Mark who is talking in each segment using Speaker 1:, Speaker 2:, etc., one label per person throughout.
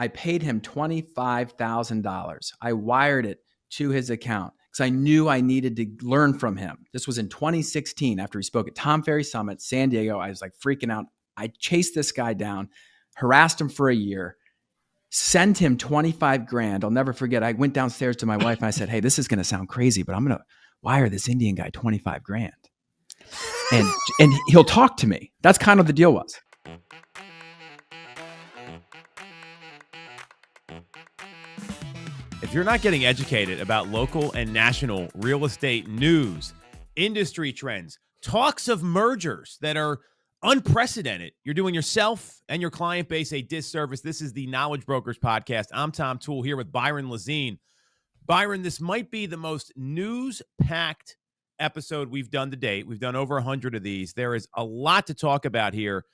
Speaker 1: I paid him $25,000. I wired it to his account because I knew I needed to learn from him. This was in 2016 after he spoke at Tom Ferry Summit, San Diego. I was like freaking out. I chased this guy down, harassed him for a year, sent him 25 grand. I'll never forget. I went downstairs to my wife and I said, hey, this is going to sound crazy, but I'm going to wire this Indian guy 25 grand. And he'll talk to me. That's kind of the deal was.
Speaker 2: If you're not getting educated about local and national real estate news, industry trends, talks of mergers that are unprecedented, you're doing yourself and your client base a disservice. This is the Knowledge Brokers Podcast. I'm Tom Toole here with Byron Lazine. Byron, this might be the most news-packed episode we've done to date. We've done over 100 of these. There is a lot to talk about here.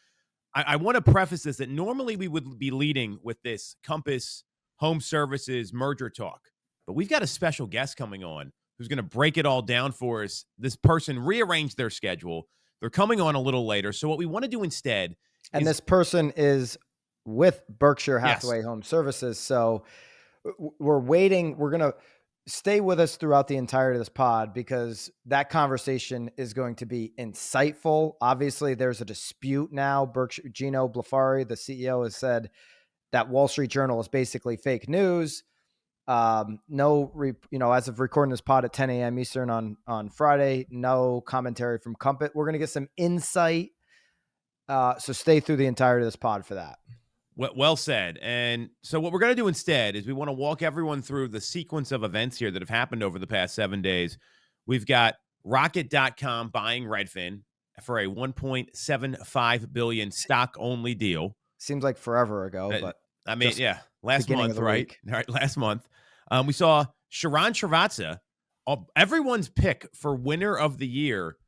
Speaker 2: I want to preface this that normally we would be leading with this Compass HomeServices merger talk, but we've got a special guest coming on who's going to break it all down for us. This person rearranged their schedule. They're coming on a little later. So what we want to do instead
Speaker 3: and this person is with Berkshire Hathaway HomeServices. So we're waiting. We're going to stay with us throughout the entirety of this pod because that conversation is going to be insightful. Obviously, there's a dispute now. Gino Blefari, the CEO, has said that Wall Street Journal is basically fake news. As of recording this pod at 10 a.m. Eastern on Friday, no commentary from Compass. We're going to get some insight. So stay through the entirety of this pod for that.
Speaker 2: Well said. And so what we're going to do instead is we want to walk everyone through the sequence of events here that have happened over the past 7 days. We've got Rocket.com buying Redfin for a $1.75 billion stock-only deal.
Speaker 3: Seems like forever ago, but
Speaker 2: I mean, yeah, last month, right? All right, last month. We saw Sharran Srivatsaa, everyone's pick for winner of the year,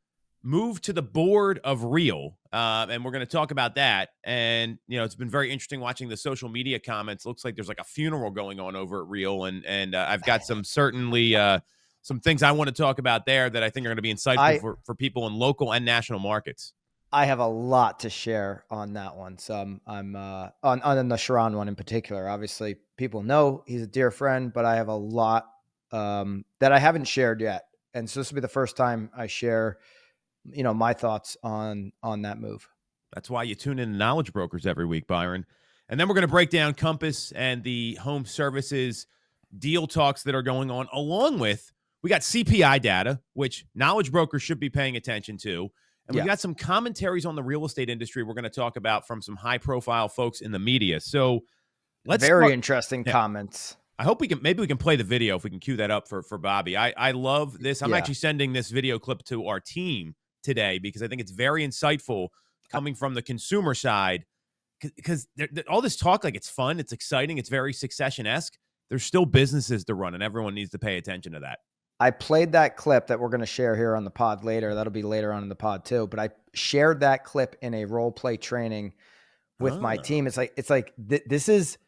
Speaker 2: move to the board of Real, and we're going to talk about that. And, it's been very interesting watching the social media comments. Looks like there's like a funeral going on over at Real, and I've got some things I want to talk about there that I think are going to be insightful for people in local and national markets.
Speaker 3: I have a lot to share on that one. So I'm on the Sharran one in particular. Obviously, people know he's a dear friend, but I have a lot that I haven't shared yet. And so this will be the first time I share, my thoughts on that move.
Speaker 2: That's why you tune in to Knowledge Brokers every week, Byron. And then we're going to break down Compass and the HomeServices deal talks that are going on, along with, we got CPI data, which Knowledge Brokers should be paying attention to. And we've got some commentaries on the real estate industry we're going to talk about from some high-profile folks in the media. So let's
Speaker 3: Very interesting comments.
Speaker 2: I hope we can play the video if we can cue that up for Bobby. I love this. I'm actually sending this video clip to our team today because I think it's very insightful coming from the consumer side because all this talk, like it's fun, it's exciting, it's very Succession-esque. There's still businesses to run and everyone needs to pay attention to that.
Speaker 3: I played that clip that we're going to share here on the pod later. That'll be later on in the pod too. But I shared that clip in a role play training with my team. It's like this is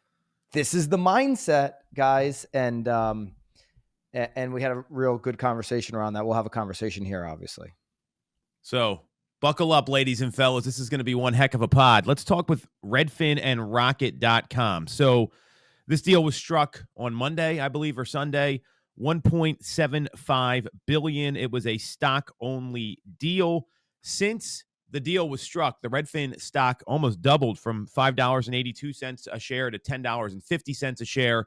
Speaker 3: the mindset, guys. And we had a real good conversation around that. We'll have a conversation here, obviously.
Speaker 2: So buckle up, ladies and fellas. This is going to be one heck of a pod. Let's talk with Redfin and Rocket.com. So this deal was struck on Monday, I believe, or Sunday. $1.75 billion. It was a stock-only deal. Since the deal was struck, the Redfin stock almost doubled from $5.82 a share to $10.50 a share.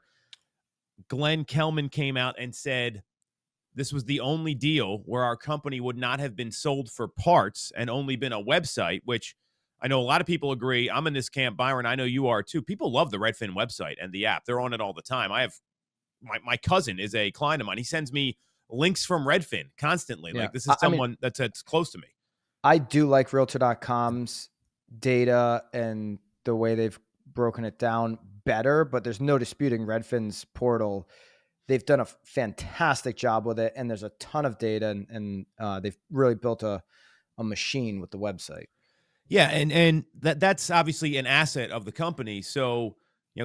Speaker 2: Glenn Kelman came out and said this was the only deal where our company would not have been sold for parts and only been a website, which I know a lot of people agree. I'm in this camp, Byron. I know you are too. People love the Redfin website and the app. They're on it all the time. I have my cousin is a client of mine. He sends me links from Redfin constantly. Yeah. Like this is someone that's close to me.
Speaker 3: I do like Realtor.com's data and the way they've broken it down better, but there's no disputing Redfin's portal. They've done a fantastic job with it, and there's a ton of data, and they've really built a machine with the website.
Speaker 2: Yeah, and that's obviously an asset of the company. So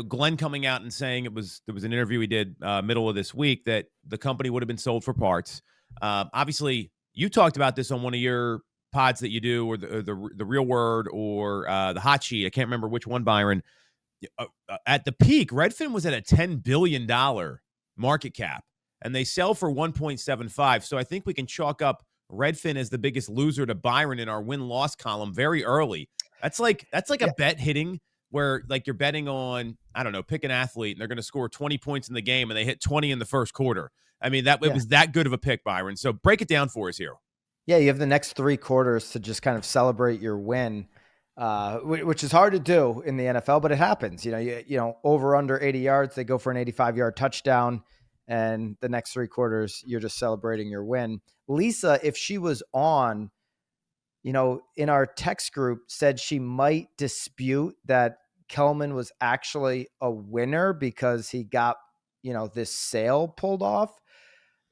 Speaker 2: Glenn coming out and saying there was an interview he did middle of this week that the company would have been sold for parts. Obviously, you talked about this on one of your pods that you do, or the Real Word, or the Hot Sheet. I can't remember which one, Byron. At the peak, Redfin was at a $10 billion market cap, and they sell for 1.75. So I think we can chalk up Redfin as the biggest loser to Byron in our win-loss column very early. That's like
Speaker 3: Yeah.
Speaker 2: a bet hitting where like you're betting on, I don't know, pick an athlete and they're going to score 20 points in the game and they hit 20 in the first quarter. I mean, it was that good of a pick, Byron. So break it down for us here.
Speaker 3: Yeah, you have the next 3 quarters to just kind of celebrate your win, which is hard to do in the NFL, but it happens. You know, over under 80 yards, they go for an 85-yard touchdown, and the next 3 quarters, you're just celebrating your win. Lisa, if she was on, you know, in our text group, said she might dispute that Kelman was actually a winner because he got, you know, this sale pulled off.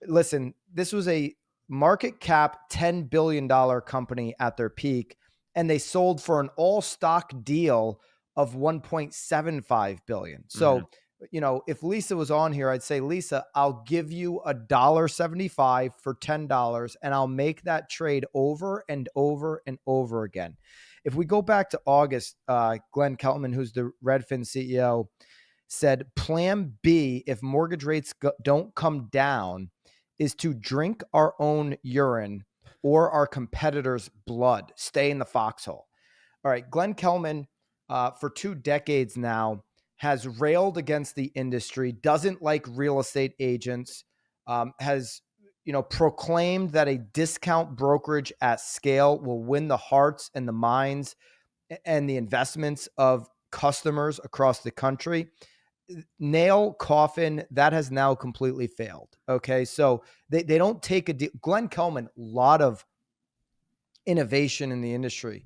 Speaker 3: Listen, this was a market cap $10 billion company at their peak, and they sold for an all stock deal of $1.75 billion. So, you know, if Lisa was on here, I'd say, Lisa, I'll give you $1.75 for $10, and I'll make that trade over and over and over again. If we go back to August, Glenn Kelman, who's the Redfin CEO, said plan B, if mortgage rates don't come down, is to drink our own urine or our competitors' blood, stay in the foxhole. All right, Glenn Kelman, for 2 decades now, has railed against the industry, doesn't like real estate agents, has, you know, proclaimed that a discount brokerage at scale will win the hearts and the minds and the investments of customers across the country. Nail coffin, that has now completely failed. Okay. So they don't take a deal. Glenn Kelman, a lot of innovation in the industry,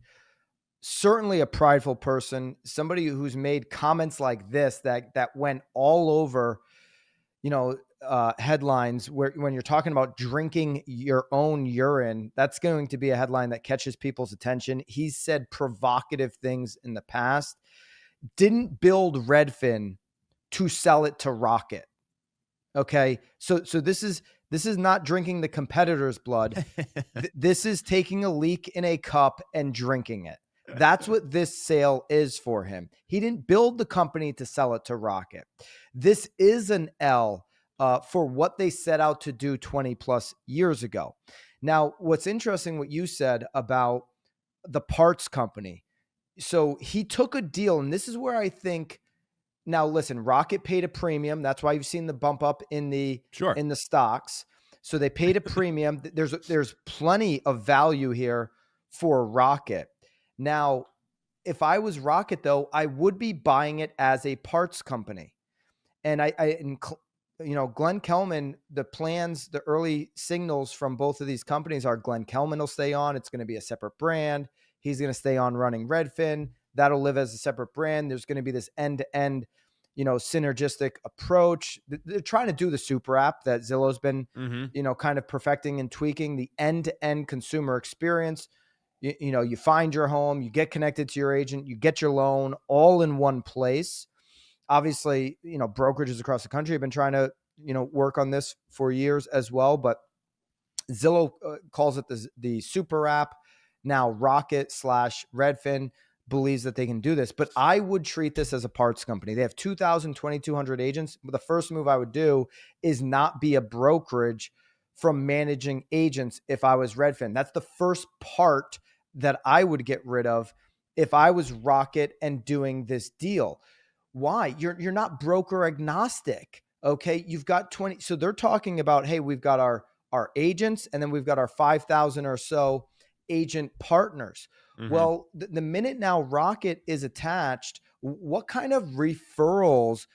Speaker 3: certainly a prideful person, somebody who's made comments like this, that went all over, you know, headlines where when you're talking about drinking your own urine, that's going to be a headline that catches people's attention. He's said provocative things in the past, didn't build Redfin to sell it to Rocket. Okay. So this is not drinking the competitor's blood. This is taking a leak in a cup and drinking it. That's what this sale is for him. He didn't build the company to sell it to Rocket. This is an L for what they set out to do 20 plus years ago. Now, what's interesting, what you said about the parts company. So he took a deal, and this is where I think, now listen, Rocket paid a premium. That's why you've seen the bump up in the stocks. So they paid a premium. There's plenty of value here for Rocket. Now, if I was Rocket, though, I would be buying it as a parts company. And you know, Glenn Kelman, the plans, the early signals from both of these companies are Glenn Kelman will stay on. It's going to be a separate brand. He's going to stay on running Redfin. That'll live as a separate brand. There's going to be this end-to-end, you know, synergistic approach. They're trying to do the super app that Zillow's been, you know, kind of perfecting and tweaking, the end-to-end consumer experience. You know, you find your home, you get connected to your agent, you get your loan all in one place. Obviously, you know, brokerages across the country have been trying to, you know, work on this for years as well. But Zillow calls it the super app. Now Rocket / Redfin believes that they can do this, but I would treat this as a parts company. They have 2,200 agents. The first move I would do is not be a brokerage from managing agents. If I was Redfin, that's the first part that I would get rid of if I was Rocket and doing this deal. Why? You're not broker agnostic. Okay. You've got 20. So they're talking about, hey, we've got our agents, and then we've got our 5,000 or so agent partners. Well, the minute now Rocket is attached, what kind of referrals,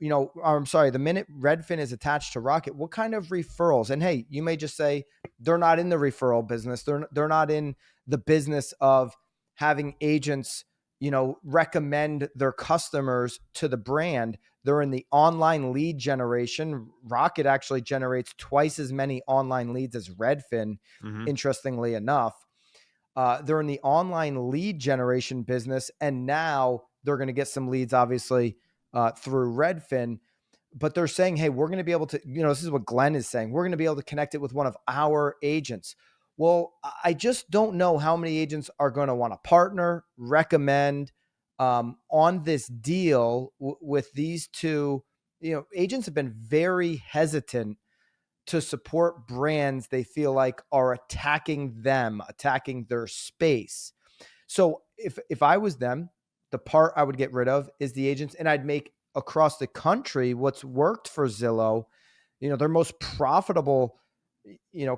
Speaker 3: you know, I'm sorry, the minute Redfin is attached to Rocket, what kind of referrals? And hey, you may just say they're not in the referral business. They're not in the business of having agents, you know, recommend their customers to the brand. They're in the online lead generation. Rocket actually generates twice as many online leads as Redfin, interestingly enough. They're in the online lead generation business, and now they're going to get some leads, obviously, through Redfin. But they're saying, hey, we're going to be able to, you know, this is what Glenn is saying, we're going to be able to connect it with one of our agents. Well, I just don't know how many agents are going to want to partner, recommend, on this deal with these two. Agents have been very hesitant to support brands they feel like are attacking their space. So if I was them, the part I would get rid of is the agents, and I'd make across the country what's worked for Zillow. Their most profitable,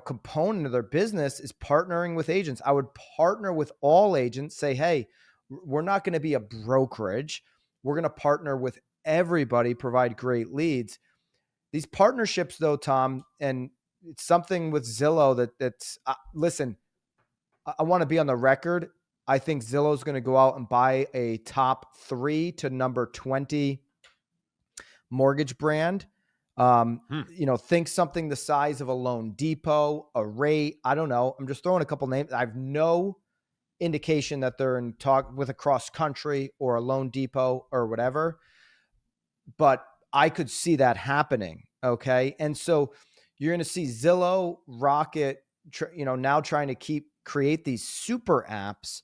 Speaker 3: component of their business is partnering with agents. I would partner with all agents, say, hey, we're not going to be a brokerage. We're going to partner with everybody, provide great leads. These partnerships, though, Tom, and it's something with Zillow that's listen, I want to be on the record. I think Zillow is going to go out and buy a top 3 to number 20 mortgage brand. Think something the size of a Loan Depot, a Rate. I don't know. I'm just throwing a couple names. I have no indication that they're in talk with a cross country or a Loan Depot or whatever, but I could see that happening. Okay. And so you're going to see Zillow, Rocket, now trying to create these super apps,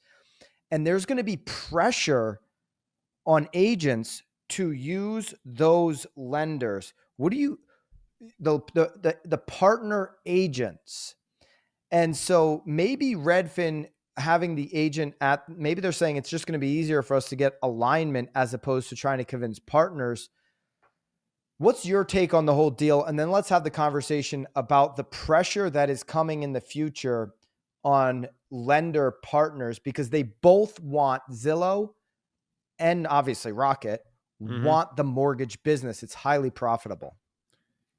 Speaker 3: and there's going to be pressure on agents to use those lenders. The partner agents. And so maybe Redfin having the agent maybe they're saying it's just going to be easier for us to get alignment as opposed to trying to convince partners. What's your take on the whole deal? And then let's have the conversation about the pressure that is coming in the future on lender partners, because they both want Zillow and obviously Rocket want the mortgage business. It's highly profitable.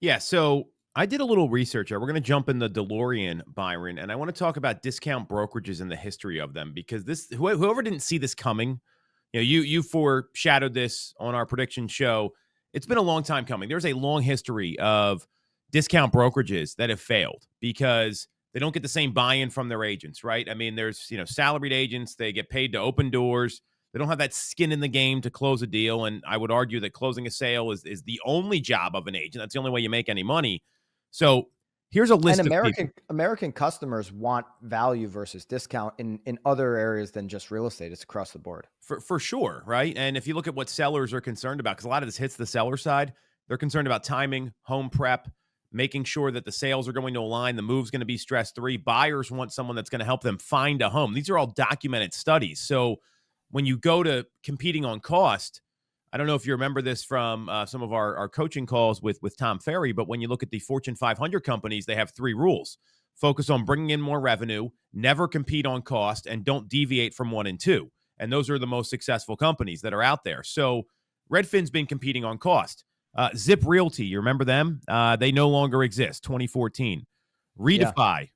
Speaker 2: Yeah. So I did a little research here. We're going to jump in the DeLorean, Byron, and I want to talk about discount brokerages and the history of them, because whoever didn't see this coming, you foreshadowed this on our prediction show. It's been a long time coming. There's a long history of discount brokerages that have failed because they don't get the same buy-in from their agents, right? I mean, there's, salaried agents, they get paid to open doors. They don't have that skin in the game to close a deal. And I would argue that closing a sale is the only job of an agent. That's the only way you make any money. So here's a list
Speaker 3: and
Speaker 2: of people.
Speaker 3: American customers want value versus discount in other areas than just real estate. It's across the board.
Speaker 2: For sure, right? And if you look at what sellers are concerned about, because a lot of this hits the seller side, they're concerned about timing, home prep, making sure that the sales are going to align, the move's going to be stress-free. Buyers want someone that's going to help them find a home. These are all documented studies. So when you go to competing on cost, I don't know if you remember this from some of our coaching calls with Tom Ferry, but when you look at the Fortune 500 companies, they have 3 rules. Focus on bringing in more revenue, never compete on cost, and don't deviate from 1 and 2. And those are the most successful companies that are out there. So Redfin's been competing on cost. Zip Realty, you remember them? They no longer exist, 2014. Redefy,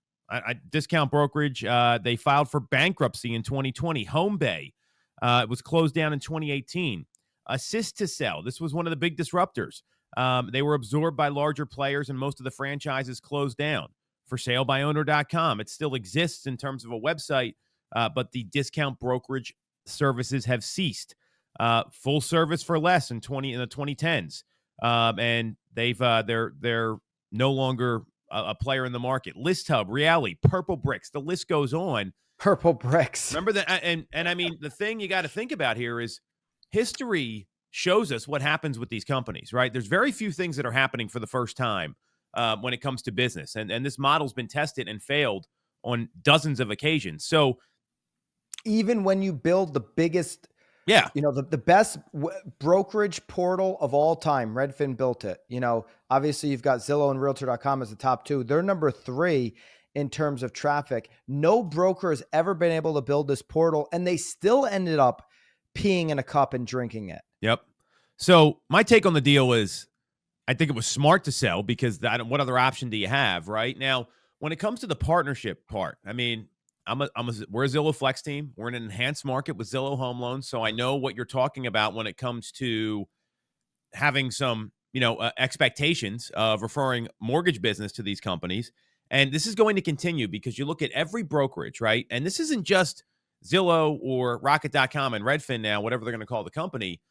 Speaker 2: discount brokerage, they filed for bankruptcy in 2020. HomeBay, it was closed down in 2018. Assist to Sell, this was one of the big disruptors. They were absorbed by larger players, and most of the franchises closed down. ForSaleByOwner.com, it still exists in terms of a website, but the discount brokerage services have ceased. Full Service for Less in the 2010s, and they're no longer a player in the market. ListHub, Reali, Purple Bricks, the list goes on.
Speaker 3: Purple Bricks,
Speaker 2: remember that? And I mean, the thing you got to think about here is history shows us what happens with these companies, right? There's very few things that are happening for the first time when it comes to business, and this model's been tested and failed on dozens of occasions. So
Speaker 3: even when you build the biggest, the best brokerage portal of all time, Redfin built it. Obviously you've got Zillow and Realtor.com as the top 2. They're number 3 in terms of traffic. No broker has ever been able to build this portal, and they still ended up peeing in a cup and drinking it.
Speaker 2: Yep. So my take on the deal is I think it was smart to sell because what other option do you have right now? When it comes to the partnership part, I mean, we're a Zillow Flex team. We're in an enhanced market with Zillow Home Loans. So I know what you're talking about when it comes to having some, expectations of referring mortgage business to these companies. And this is going to continue because you look at every brokerage, right? And this isn't just Zillow or Rocket.com and Redfin now, whatever they're going to call the company.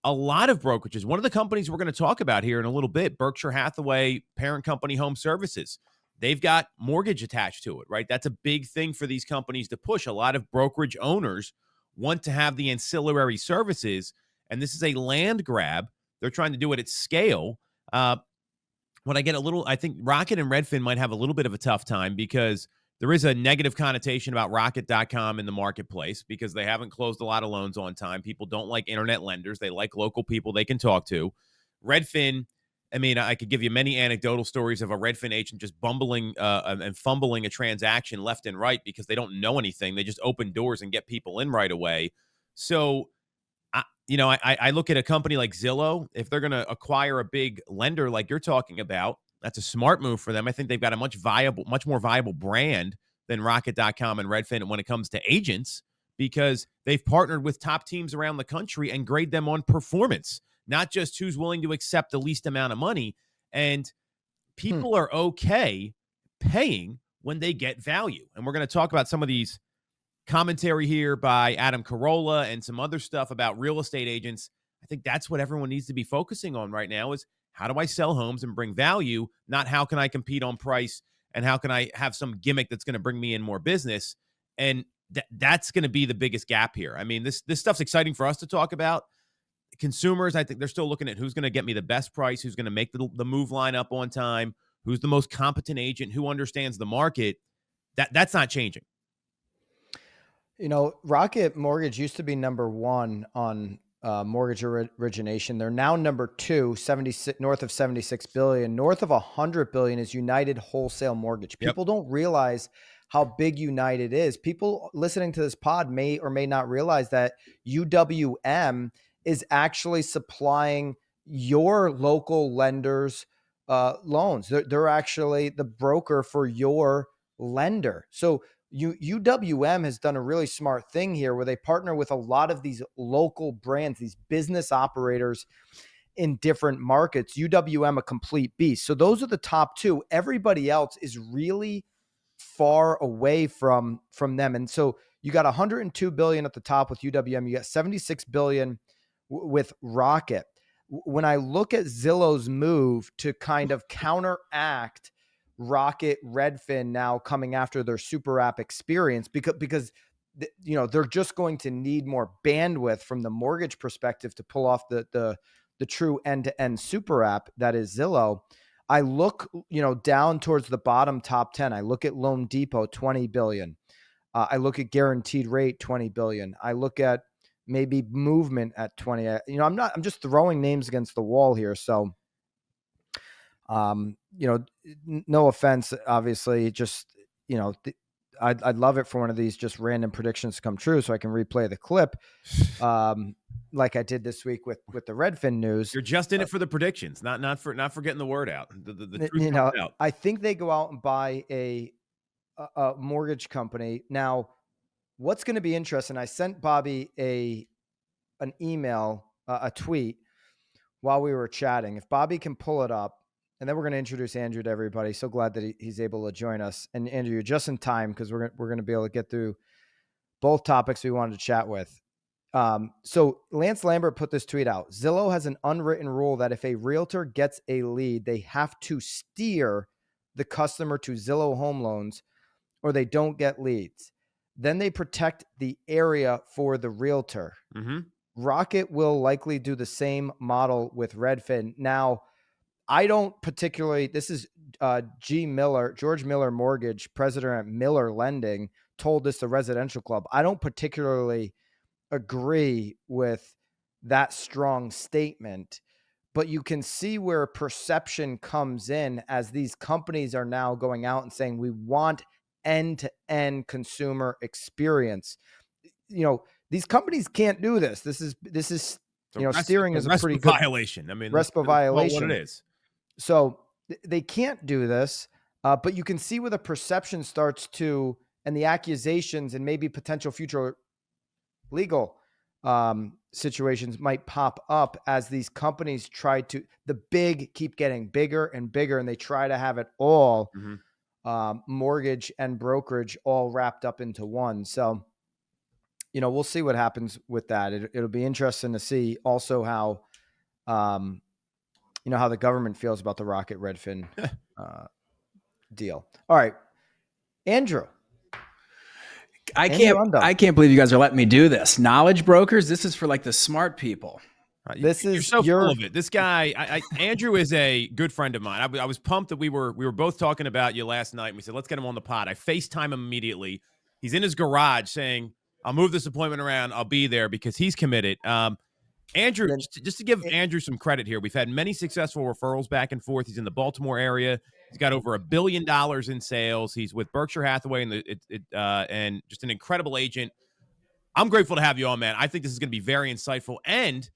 Speaker 2: A lot of brokerages, one of the companies we're going to talk about here in a little bit, Berkshire Hathaway, parent company HomeServices, they've got mortgage attached to it, right? That's a big thing for these companies to push. A lot of brokerage owners want to have the ancillary services. And this is a land grab. They're trying to do it at scale. When I get I think Rocket and Redfin might have a little bit of a tough time because there is a negative connotation about Rocket.com in the marketplace because they haven't closed a lot of loans on time. People don't like internet lenders. They like local people they can talk to. Redfin, I mean, I could give you many anecdotal stories of a Redfin agent just bumbling and fumbling a transaction left and right because they don't know anything. They just open doors and get people in right away. So, I look at a company like Zillow. If they're going to acquire a big lender like you're talking about, that's a smart move for them. I think they've got a much more viable brand than Rocket.com and Redfin when it comes to agents because they've partnered with top teams around the country and grade them on performance, not just who's willing to accept the least amount of money. And people are okay paying when they get value. And we're going to talk about some of these commentary here by Adam Carolla and some other stuff about real estate agents. I think that's what everyone needs to be focusing on right now is how do I sell homes and bring value, not how can I compete on price and how can I have some gimmick that's going to bring me in more business. And that's going to be the biggest gap here. I mean, this stuff's exciting for us to talk about. Consumers, I think they're still looking at who's going to get me the best price, who's going to make the move line up on time, who's the most competent agent, who understands the market. That's not changing.
Speaker 3: Rocket Mortgage used to be number one on mortgage origination. They're now number two, 76, north of 76 billion. North of 100 billion is United Wholesale Mortgage. People don't realize how big United is. People listening to this pod may or may not realize that UWM is actually supplying your local lenders loans. They're actually the broker for your lender. So UWM has done a really smart thing here where they partner with a lot of these local brands, these business operators in different markets. UWM, a complete beast. So those are the top two. Everybody else is really far away from them. And so you got 102 billion at the top with UWM. You got 76 billion with Rocket. When I look at Zillow's move to kind of counteract Rocket, Redfin now coming after their super app experience because they're just going to need more bandwidth from the mortgage perspective to pull off the true end-to-end super app that is Zillow. I look down towards the bottom top 10. I look at Loan Depot, 20 billion. I look at Guaranteed Rate, 20 billion. I look at maybe Movement at 20. I'm just throwing names against the wall here. So no offense, obviously, just, I'd love it for one of these just random predictions to come true so I can replay the clip like I did this week with the Redfin news.
Speaker 2: You're just in it for the predictions, not for getting the word out. The truth comes out.
Speaker 3: I think they go out and buy a mortgage company. Now, what's going to be interesting, I sent Bobby an email, a tweet while we were chatting. If Bobby can pull it up, and then we're going to introduce Andrew to everybody. So glad that he's able to join us. And Andrew, you're just in time because we're going to be able to get through both topics we wanted to chat with. So Lance Lambert put this tweet out. Zillow has an unwritten rule that if a realtor gets a lead, they have to steer the customer to Zillow Home Loans or they don't get leads. Then they protect the area for the realtor.
Speaker 2: Mm-hmm.
Speaker 3: Rocket will likely do the same model with Redfin. Now, I don't particularly, this is George Miller Mortgage, president at Miller Lending, told this to Residential Club. I don't particularly agree with that strong statement, but you can see where perception comes in as these companies are now going out and saying, we want end-to-end consumer experience. These companies can't do this. This is steering is a pretty good
Speaker 2: violation. I mean,
Speaker 3: RESPA violation.
Speaker 2: What it is.
Speaker 3: So they can't do this, but you can see where the perception starts to, and the accusations and maybe potential future legal situations might pop up as these companies keep getting bigger and bigger, and they try to have it all, mortgage and brokerage all wrapped up into one. So, we'll see what happens with that. It'll be interesting to see also how, how the government feels about the Rocket Redfin deal. All right, Andrew. Andrew Undem.
Speaker 1: I can't believe you guys are letting me do this. Knowledge brokers. This is for like the smart people.
Speaker 2: You're so full of it. This guy, Andrew, is a good friend of mine. I was pumped that we were both talking about you last night. And we said, let's get him on the pod. I FaceTime him immediately. He's in his garage saying, I'll move this appointment around. I'll be there because he's committed. Andrew, just to give Andrew some credit here, we've had many successful referrals back and forth. He's in the Baltimore area. He's got over $1 billion in sales. He's with Berkshire Hathaway and just an incredible agent. I'm grateful to have you on, man. I think this is going to be very insightful, and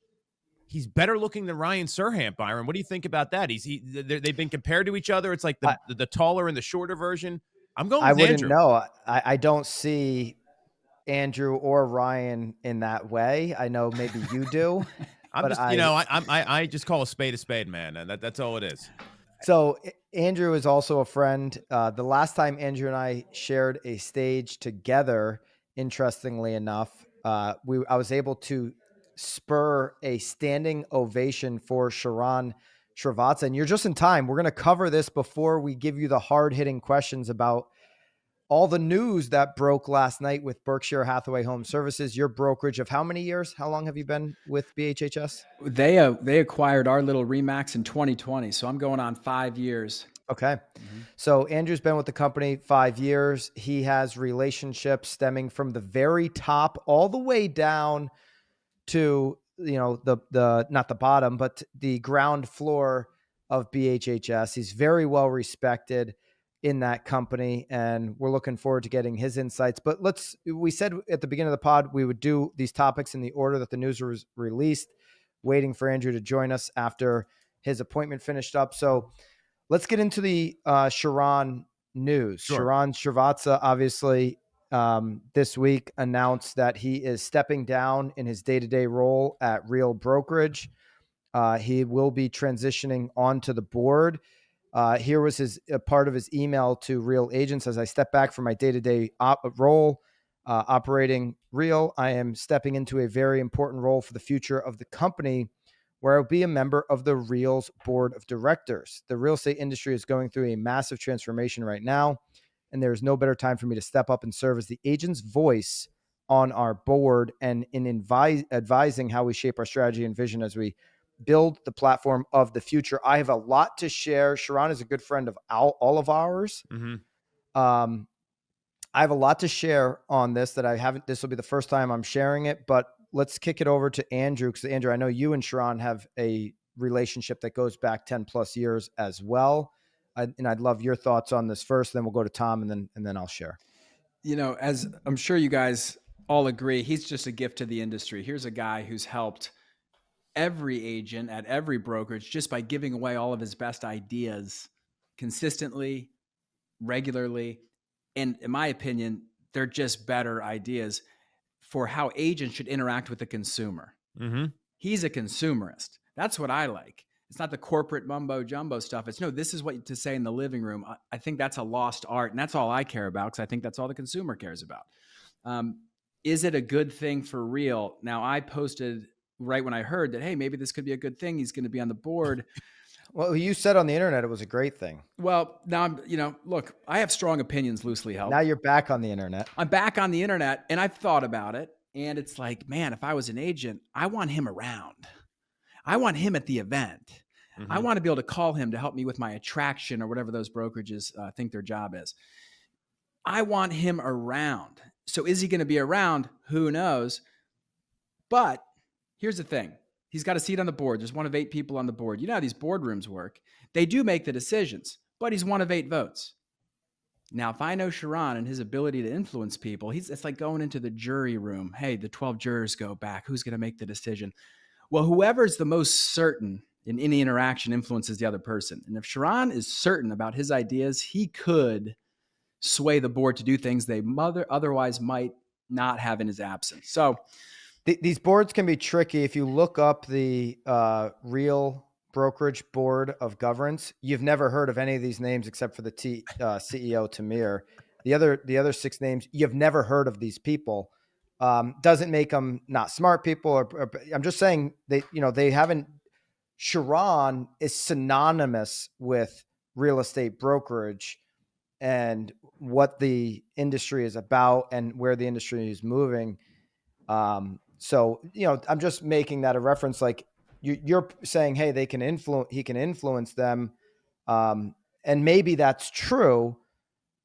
Speaker 2: he's better looking than Ryan Serhant, Byron. What do you think about that? They've been compared to each other. It's like the taller and the shorter version. I'm going with
Speaker 3: I wouldn't
Speaker 2: Andrew.
Speaker 3: know. I don't see Andrew or Ryan in that way. I know maybe you do.
Speaker 2: I just call a spade, man. And that's all it is.
Speaker 3: So Andrew is also a friend. The last time Andrew and I shared a stage together, interestingly enough, I was able to spur a standing ovation for Sharran Srivatsaa. And you're just in time. We're going to cover this before we give you the hard-hitting questions about all the news that broke last night with Berkshire Hathaway HomeServices, your brokerage of how many years? How long have you been with BHHS?
Speaker 1: They acquired our little Remax in 2020. So I'm going on 5 years.
Speaker 3: Okay. Mm-hmm. So Andrew's been with the company 5 years. He has relationships stemming from the very top all the way down to, the not the bottom, but the ground floor of BHHS. He's very well respected in that company, and we're looking forward to getting his insights. But we said at the beginning of the pod, we would do these topics in the order that the news was released, waiting for Andrew to join us after his appointment finished up. So let's get into the Sharran news.
Speaker 2: Sure.
Speaker 3: Sharran Srivatsaa, obviously, this week announced that he is stepping down in his day-to-day role at Real Brokerage. He will be transitioning onto the board. Here was a part of his email to Real agents. As I step back from my day-to-day role operating Real, I am stepping into a very important role for the future of the company, where I'll be a member of the Real's board of directors. The real estate industry is going through a massive transformation right now, and there is no better time for me to step up and serve as the agent's voice on our board and in advising how we shape our strategy and vision as we build the platform of the future. I have a lot to share. Sharran is a good friend of all of ours.
Speaker 2: Mm-hmm.
Speaker 3: I have a lot to share on this that I haven't. This will be the first time I'm sharing it, but let's kick it over to Andrew, because Andrew, I know you and Sharran have a relationship that goes back 10 plus years as well. And I'd love your thoughts on this first, then we'll go to Tom, and then I'll share.
Speaker 1: As I'm sure you guys all agree, he's just a gift to the industry. Here's a guy who's helped every agent at every brokerage just by giving away all of his best ideas consistently, regularly. And in my opinion, they're just better ideas for how agents should interact with the consumer.
Speaker 2: Mm-hmm.
Speaker 1: He's a consumerist. That's what I like. It's not the corporate mumbo jumbo stuff. It's no, this is what to say in the living room. I think that's a lost art, and that's all I care about, because I think that's all the consumer cares about. Is it a good thing for Real? Now, I posted right when I heard that, hey, maybe this could be a good thing. He's going to be on the board.
Speaker 3: Well, you said on the internet it was a great thing.
Speaker 1: Well, now look, I have strong opinions, loosely held.
Speaker 3: Now you're back on the internet.
Speaker 1: I'm back on the internet, and I've thought about it. And it's like, man, if I was an agent, I want him around. I want him at the event. Mm-hmm. I want to be able to call him to help me with my attraction or whatever those brokerages think their job is. I want him around. So is he going to be around? Who knows? But here's the thing. He's got a seat on the board. There's one of 8 people on the board. You know how these boardrooms work. They do make the decisions, but he's one of 8 votes. Now, if I know Sharran and his ability to influence people, it's like going into the jury room. Hey, the 12 jurors go back. Who's going to make the decision? Well, whoever's the most certain in any interaction influences the other person. And if Sharran is certain about his ideas, he could sway the board to do things they otherwise might not have in his absence. So
Speaker 3: these boards can be tricky. If you look up the Real Brokerage Board of Governance, you've never heard of any of these names except for the CEO, Tamir. The other 6 names, you've never heard of these people. Doesn't make them not smart people. Or I'm just saying they haven't. Sharran is synonymous with real estate brokerage. and what the industry is about and where the industry is moving. So, I'm just making that a reference. Like you're saying, hey, he can influence them. And maybe that's true.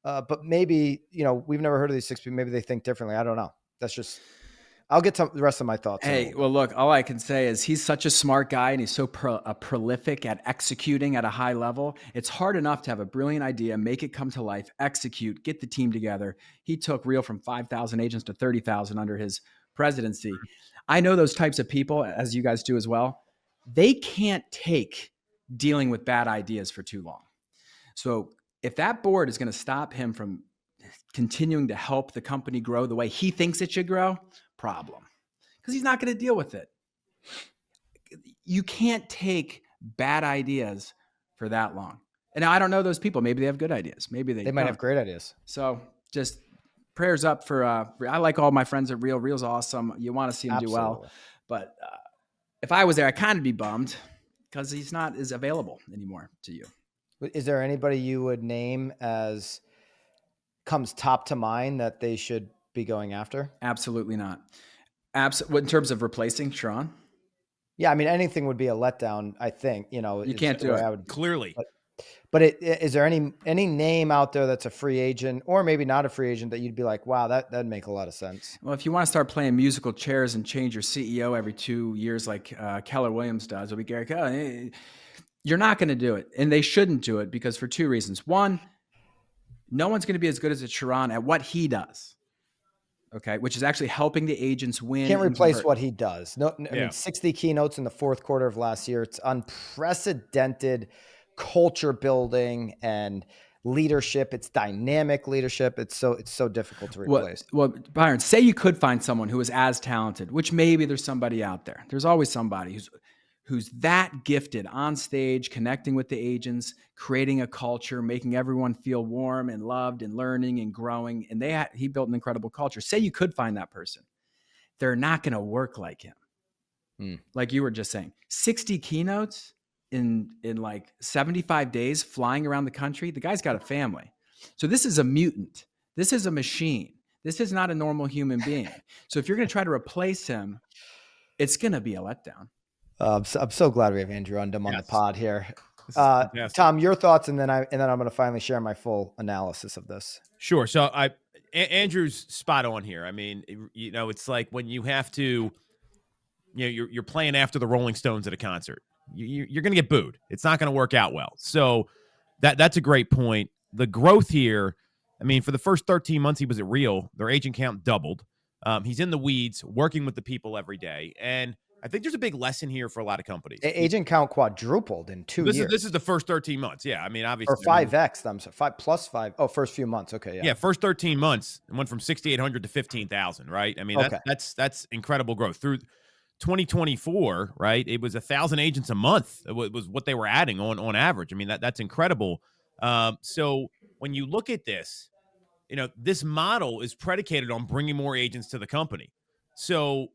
Speaker 3: But maybe, we've never heard of these 6 people. Maybe they think differently. I don't know. That's just, I'll get to the rest of my thoughts.
Speaker 1: Hey, well, look, all I can say is he's such a smart guy and he's so prolific at executing at a high level. It's hard enough to have a brilliant idea, make it come to life, execute, get the team together. He took Real from 5,000 agents to 30,000 under his presidency. I know those types of people, as you guys do as well. They can't take dealing with bad ideas for too long. So if that board is going to stop him from continuing to help the company grow the way he thinks it should grow, problem. Because he's not going to deal with it. You can't take bad ideas for that long. And I don't know those people. Maybe they have good ideas. Maybe they
Speaker 3: might have great ideas.
Speaker 1: So just prayers up for, I like all my friends at Real. Real's awesome. You want to see him do well. But if I was there, I'd kind of be bummed because he's not as available anymore to you.
Speaker 3: Is there anybody you would name as comes top to mind that they should be going after?
Speaker 1: Absolutely not. In terms of replacing Sharran?
Speaker 3: Yeah, I mean, anything would be a letdown, I think.
Speaker 1: You can't do it.
Speaker 2: Clearly.
Speaker 3: But is there any name out there that's a free agent or maybe not a free agent that you'd be like, wow, that'd make a lot of sense?
Speaker 1: Well, if you want to start playing musical chairs and change your CEO every 2 years like Keller Williams does, it'll be Gary Keller. You're not going to do it. And they shouldn't do it because for 2 reasons. One, no one's going to be as good as Sharran at what he does. Okay, which is actually helping the agents win.
Speaker 3: Can't replace what he does. No, I mean, 60 keynotes in the fourth quarter of last year. It's unprecedented culture building and leadership. It's dynamic leadership. It's so difficult to replace.
Speaker 1: Well, Byron, say you could find someone who is as talented, which maybe there's somebody out there. There's always somebody who's that gifted on stage, connecting with the agents, creating a culture, making everyone feel warm and loved and learning and growing. And he built an incredible culture. Say you could find that person. They're not going to work like him. Like you were just saying, 60 keynotes in like 75 days, flying around the country. The guy's got a family. So this is a mutant. This is a machine. This is not a normal human being. So if you're going to try to replace him, it's going to be a letdown.
Speaker 3: I'm so glad we have Andrew Undem on the pod here. Tom, your thoughts, and then I'm going to finally share my full analysis of this.
Speaker 2: Sure. So Andrew's spot on here. I mean, it's like when you have to, you're playing after the Rolling Stones at a concert. You're going to get booed. It's not going to work out well. So that's a great point. The growth here, I mean, for the first 13 months he was at Real, their agent count doubled. He's in the weeds, working with the people every day, and I think there's a big lesson here for a lot of companies.
Speaker 3: Agent count quadrupled in 2 years.
Speaker 2: This is the first 13 months. Yeah. I mean, obviously.
Speaker 3: Or 5X. I'm sorry, 5 plus 5. Oh, first few months. Okay. Yeah.
Speaker 2: Yeah. First 13 months, it went from 6,800 to 15,000, right? I mean, that's incredible growth. Through 2024, right? It was 1,000 agents a month. It was what they were adding on average. I mean, that's incredible. So when you look at this, this model is predicated on bringing more agents to the company. So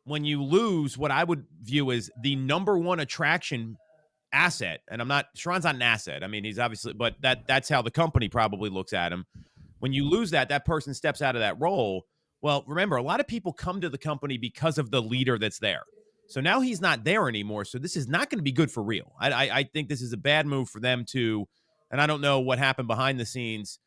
Speaker 2: when you lose what I would view as the number one attraction asset, and Sharran's not an asset. I mean, he's obviously, but that's how the company probably looks at him. When you lose that person steps out of that role. Well, remember, a lot of people come to the company because of the leader that's there. So now he's not there anymore. So this is not going to be good for Real. I think this is a bad move for them to, and I don't know what happened behind the scenes.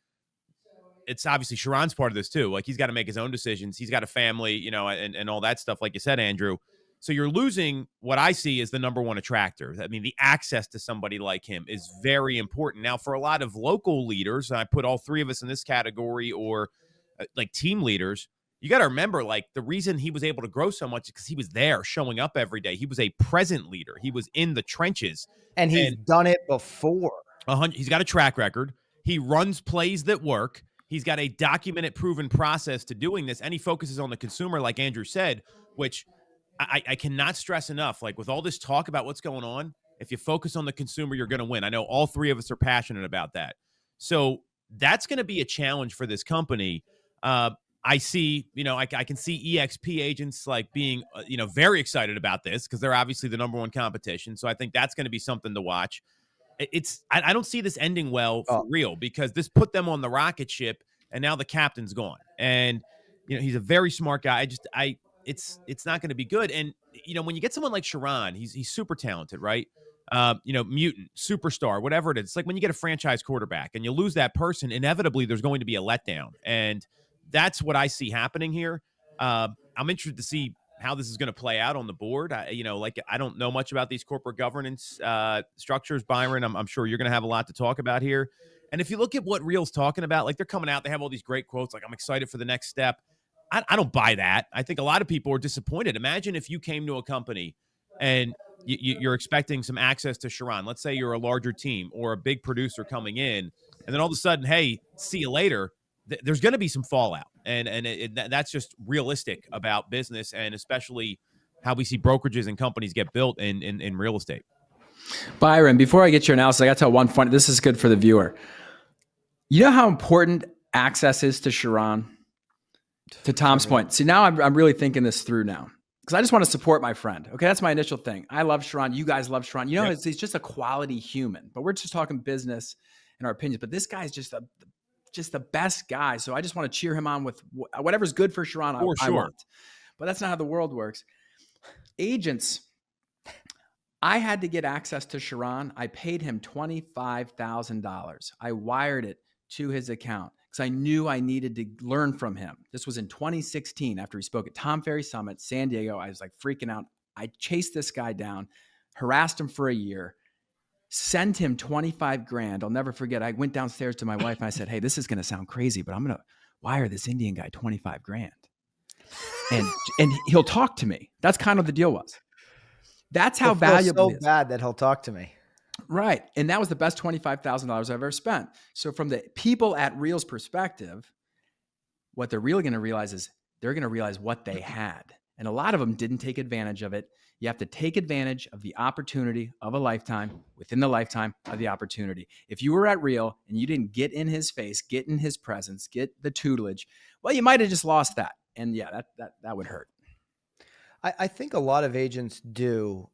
Speaker 2: It's obviously Sharran's part of this too. Like he's got to make his own decisions. He's got a family, and all that stuff, like you said, Andrew. So you're losing what I see as the number one attractor. I mean, the access to somebody like him is very important. Now, for a lot of local leaders, and I put all three of us in this category, or like team leaders, you got to remember, like the reason he was able to grow so much is because he was there showing up every day. He was a present leader. He was in the trenches.
Speaker 3: And he's done it before.
Speaker 2: He's got a track record. He runs plays that work. He's got a documented, proven process to doing this, and he focuses on the consumer, like Andrew said, which I cannot stress enough. Like with all this talk about what's going on, if you focus on the consumer, you're going to win. I know all three of us are passionate about that. So that's going to be a challenge for this company. I see, I can see EXP agents like being, very excited about this because they're obviously the number one competition. So I think that's going to be something to watch. I don't see this ending well for
Speaker 3: Oh,
Speaker 2: Real, because this put them on the rocket ship, and now the captain's gone. And he's a very smart guy. It's not going to be good. And when you get someone like Sharran, he's super talented, right? Mutant, superstar, whatever it is. It's like when you get a franchise quarterback and you lose that person, inevitably there's going to be a letdown, and that's what I see happening here. I'm interested to see how this is going to play out on the board. I don't know much about these corporate governance structures, Byron. I'm sure you're going to have a lot to talk about here. And if you look at what Real's talking about, like, they're coming out, they have all these great quotes, like, I'm excited for the next step. I don't buy that. I think a lot of people are disappointed. Imagine if you came to a company and you're expecting some access to Sharran. Let's say you're a larger team or a big producer coming in, and then all of a sudden, hey, see you later. There's going to be some fallout, and that's just realistic about business, and especially how we see brokerages and companies get built in real estate.
Speaker 1: Byron, before I get your analysis, I got to tell one funny. This is good for the viewer. You know how important access is to Sharran? To Tom's point. See, now I'm really thinking this through now, because I just want to support my friend. Okay, that's my initial thing. I love Sharran. You guys love Sharran.
Speaker 2: Yep.
Speaker 1: He's just a quality human. But we're just talking business and our opinions. But this guy's just the best guy. So I just want to cheer him on with whatever's good for Sharran. I want. But that's not how the world works. Agents, I had to get access to Sharran. I paid him $25,000. I wired it to his account because I knew I needed to learn from him. This was in 2016 after he spoke at Tom Ferry Summit, San Diego. I was like freaking out. I chased this guy down, harassed him for a year, sent him 25 grand. I'll never forget. I went downstairs to my wife and I said, hey, this is going to sound crazy, but I'm going to wire this Indian guy 25 grand. And he'll talk to me. That's kind of the deal was. That's how valuable it is.
Speaker 3: So bad that he'll talk to me.
Speaker 1: Right. And that was the best $25,000 I've ever spent. So from the people at Real's perspective, what they're really going to realize is they're going to realize what they had. And a lot of them didn't take advantage of it. You have to take advantage of the opportunity of a lifetime within the lifetime of the opportunity. If you were at Real and you didn't get in his face, get in his presence, get the tutelage, well, you might have just lost that. And yeah, that would hurt.
Speaker 3: I think a lot of agents do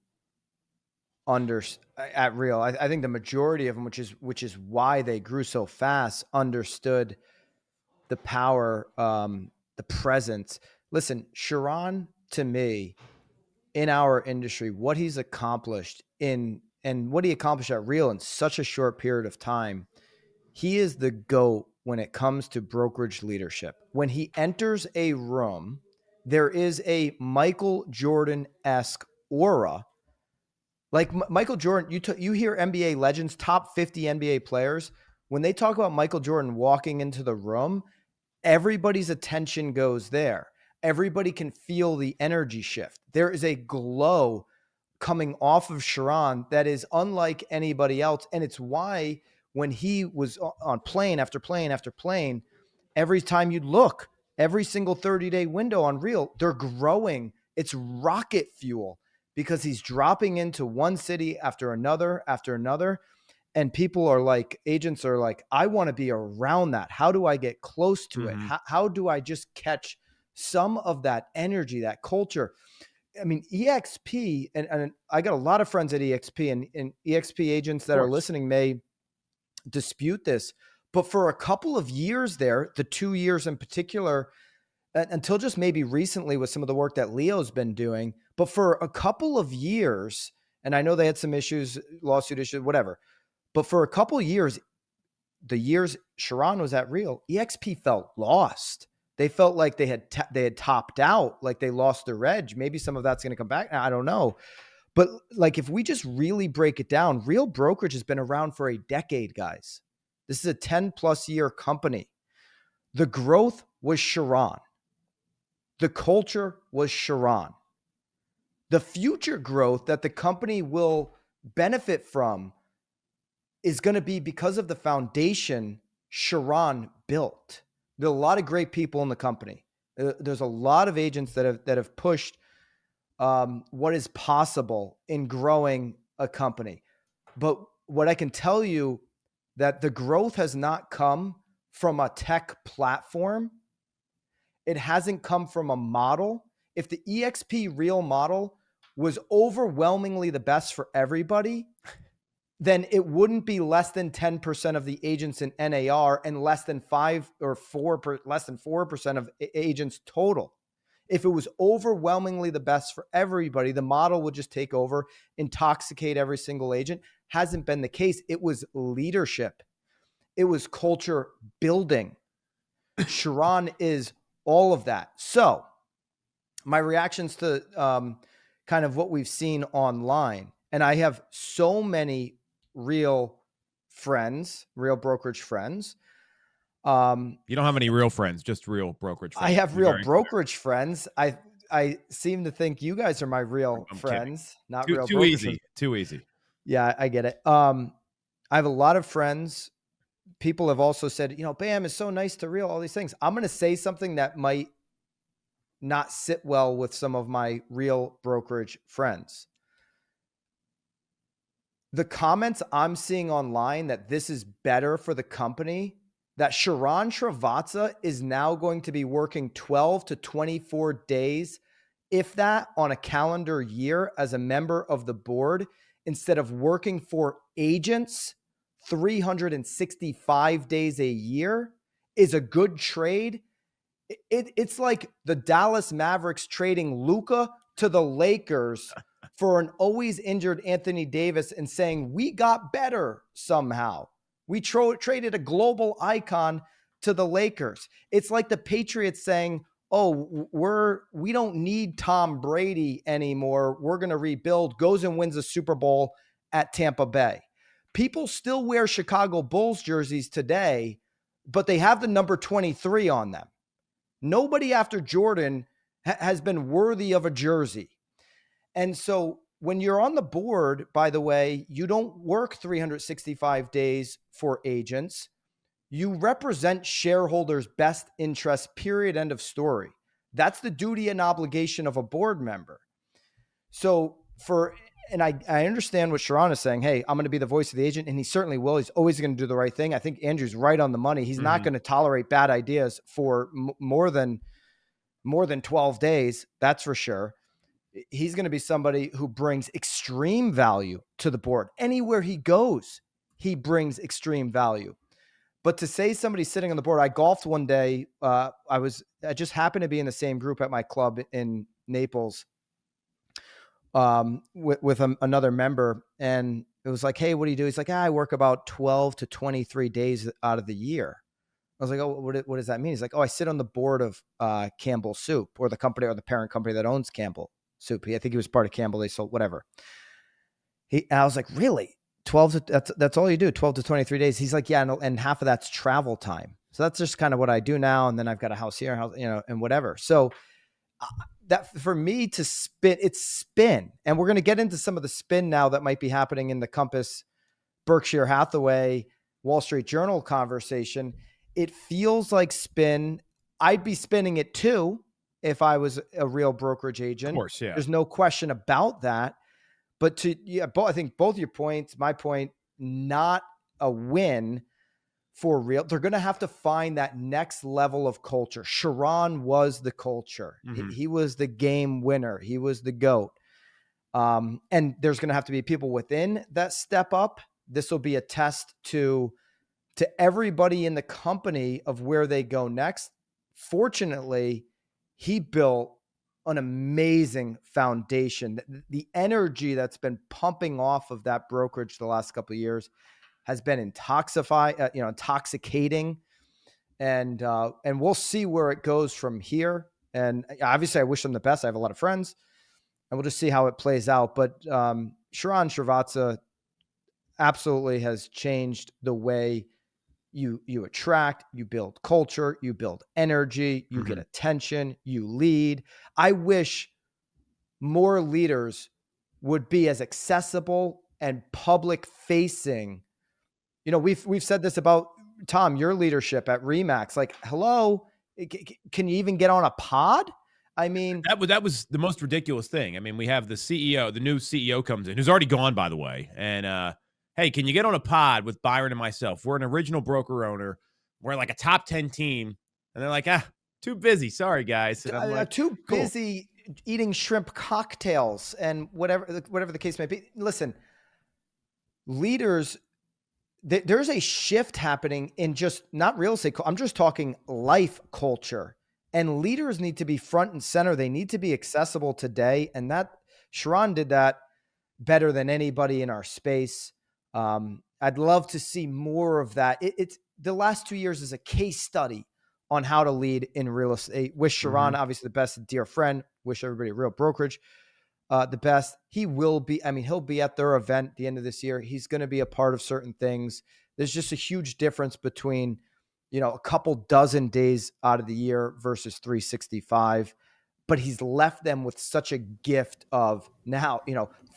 Speaker 3: at Real. I think the majority of them, which is why they grew so fast, understood the power, the presence. Listen, Sharran, to me, in our industry, what he's accomplished and what he accomplished at Real in such a short period of time, he is the GOAT when it comes to brokerage leadership. When he enters a room, there is a Michael Jordan-esque aura. Like Michael Jordan, you hear NBA legends, top 50 NBA players, when they talk about Michael Jordan walking into the room, everybody's attention goes there. Everybody can feel the energy shift. There is a glow coming off of Sharran that is unlike anybody else. And it's why when he was on plane after plane after plane, every time you look, every single 30-day window on Real, they're growing. It's rocket fuel because he's dropping into one city after another, and people are like, agents are like, I want to be around that. How do I get close to it? How do I just catch some of that energy, that culture? I mean, EXP, and I got a lot of friends at EXP, and EXP agents that are listening may dispute this, but for a couple of years there, the 2 years in particular, until just maybe recently with some of the work that Leo's been doing, but for a couple of years, and I know they had some issues, lawsuit issues, whatever, but for a couple of years, the years Sharran was at Real, EXP felt lost. They felt like they had topped out, like they lost their edge. Maybe some of that's going to come back now. I don't know. But like, if we just really break it down, Real Brokerage has been around for a decade, guys. This is a 10+ year company. The growth was Sharran. The culture was Sharran. The future growth that the company will benefit from is going to be because of the foundation Sharran built. There are a lot of great people in the company. There's a lot of agents that have pushed what is possible in growing a company. But what I can tell you, that the growth has not come from a tech platform. It hasn't come from a model. If the EXP Real model was overwhelmingly the best for everybody, then it wouldn't be less than 10% of the agents in NAR and less than 4% of agents total. If it was overwhelmingly the best for everybody, the model would just take over, intoxicate every single agent. Hasn't been the case. It was leadership. It was culture building. Sharran is all of that. So my reactions to kind of what we've seen online, and I have so many real friends, real brokerage friends.
Speaker 2: You don't have any real friends, just real brokerage friends.
Speaker 3: I have real brokerage friends. I seem to think you guys are my real friends, not real
Speaker 2: too
Speaker 3: brokerage
Speaker 2: easy.
Speaker 3: friends.
Speaker 2: Too easy.
Speaker 3: Yeah, I get it. I have a lot of friends. People have also said, Bam, it's so nice to real, all these things. I'm going to say something that might not sit well with some of my real brokerage friends. The comments I'm seeing online that this is better for the company, that Sharran Srivatsaa is now going to be working 12 to 24 days, if that, on a calendar year as a member of the board, instead of working for agents 365 days a year, is a good trade. It's like the Dallas Mavericks trading Luka to the Lakers for an always injured Anthony Davis and saying, we got better somehow. We traded a global icon to the Lakers. It's like the Patriots saying, oh, we don't need Tom Brady anymore. We're going to rebuild, goes and wins a Super Bowl at Tampa Bay. People still wear Chicago Bulls jerseys today, but they have the number 23 on them. Nobody after Jordan has been worthy of a jersey. And so when you're on the board, by the way, you don't work 365 days for agents. You represent shareholders' best interest, period, end of story. That's the duty and obligation of a board member. So I understand what Sharran is saying. Hey, I'm going to be the voice of the agent, and he certainly will. He's always going to do the right thing. I think Andrew's right on the money. He's not going to tolerate bad ideas for more than 12 days. That's for sure. He's going to be somebody who brings extreme value to the board. Anywhere he goes, he brings extreme value. But to say somebody's sitting on the board, I golfed one day. I just happened to be in the same group at my club in Naples with another member. And it was like, hey, what do you do? He's like, I work about 12 to 23 days out of the year. I was like, oh, what does that mean? He's like, oh, I sit on the board of Campbell Soup, or the company or the parent company that owns Campbell Soup. I think he was part of Campbell. They sold whatever. I was like, really? 12 to, that's all you do, 12 to 23 days. He's like, yeah. And half of that's travel time. So that's just kind of what I do now. And then I've got a house here, and whatever. So that for me to it's spin. And we're going to get into some of the spin now that might be happening in the Compass, Berkshire Hathaway, Wall Street Journal conversation. It feels like spin. I'd be spinning it too if I was a real brokerage agent.
Speaker 2: Of course, yeah.
Speaker 3: There's no question about that. But I think both your points, my point, not a win for real. They're going to have to find that next level of culture. Sharran was the culture. He was the game winner. He was the GOAT. And there's going to have to be people within that step up. This will be a test to everybody in the company of where they go next. Fortunately, he built an amazing foundation. The energy that's been pumping off of that brokerage the last couple of years has been intoxicating. And we'll see where it goes from here. And obviously I wish them the best. I have a lot of friends, and we'll just see how it plays out. But Sharran Srivatsaa absolutely has changed the way you attract, you build culture, you build energy, you get attention, you lead. I wish more leaders would be as accessible and public facing. We've said this about Tom, your leadership at Remax. Like, hello, can you even get on a pod? I mean,
Speaker 2: that was the most ridiculous thing. I mean, we have the CEO, the new CEO comes in, who's already gone, by the way, and hey, can you get on a pod with Byron and myself? We're an original broker owner. We're like a top 10 team. And they're like, too busy. Sorry, guys. And I'm like,
Speaker 3: too busy eating shrimp cocktails and whatever the case may be. Listen, leaders, there's a shift happening in just not real estate. I'm just talking life culture, and leaders need to be front and center. They need to be accessible today. And that Sharran did that better than anybody in our space. I'd love to see more of that. It's the last 2 years is a case study on how to lead in real estate. Wish Sharran, obviously the best, dear friend. Wish everybody at Real Brokerage the best. He will be, he'll be at their event at the end of this year. He's going to be a part of certain things. There's just a huge difference between, a couple dozen days out of the year versus 365. But he's left them with such a gift of now,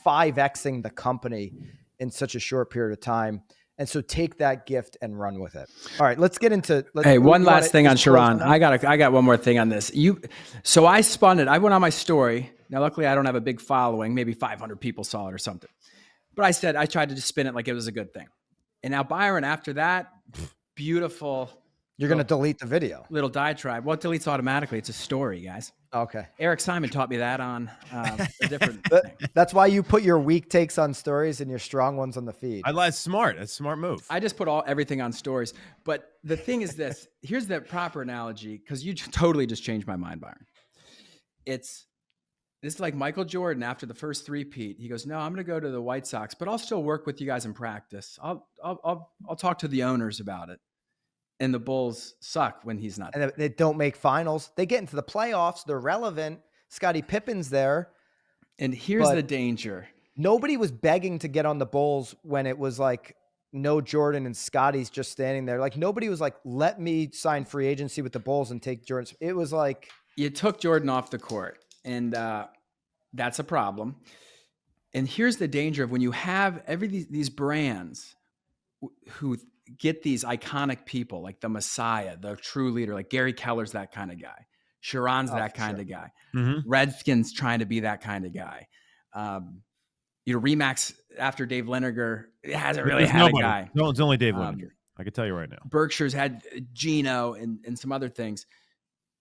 Speaker 3: 5Xing the company in such a short period of time. And so take that gift and run with it. All right, let's get into.
Speaker 1: Hey, one last thing on Sharran. I got one more thing on this. So I spun it. I went on my story. Now, luckily, I don't have a big following. Maybe 500 people saw it or something. But I tried to just spin it like it was a good thing. And now Byron, after that, beautiful.
Speaker 3: You're going to delete the video.
Speaker 1: Little diatribe. Well, it deletes automatically. It's a story, guys.
Speaker 3: Okay.
Speaker 1: Eric Simon taught me that on a different thing.
Speaker 3: That's why you put your weak takes on stories and your strong ones on the feed.
Speaker 2: That's smart. That's a smart move.
Speaker 1: I just put everything on stories. But the thing is this. Here's the proper analogy, because you totally just changed my mind, Byron. This is like Michael Jordan after the first three-peat. He goes, no, I'm going to go to the White Sox, but I'll still work with you guys in practice. I'll talk to the owners about it. And the Bulls suck when he's not there.
Speaker 3: And they don't make finals. They get into the playoffs. They're relevant. Scottie Pippen's there.
Speaker 1: And here's the danger.
Speaker 3: Nobody was begging to get on the Bulls when it was like no Jordan and Scotty's just standing there. Like nobody was like, let me sign free agency with the Bulls and take Jordan. It was like.
Speaker 1: You took Jordan off the court. And that's a problem. And here's the danger of when you have these brands who get these iconic people like the Messiah, the true leader, like Gary Keller's that kind of guy. Sharon's that kind of guy. Redfin's trying to be that kind of guy. Remax after Dave Liniger hasn't really had a guy.
Speaker 2: No, it's only Dave Liniger. I can tell you right now.
Speaker 1: Berkshire's had Gino and some other things.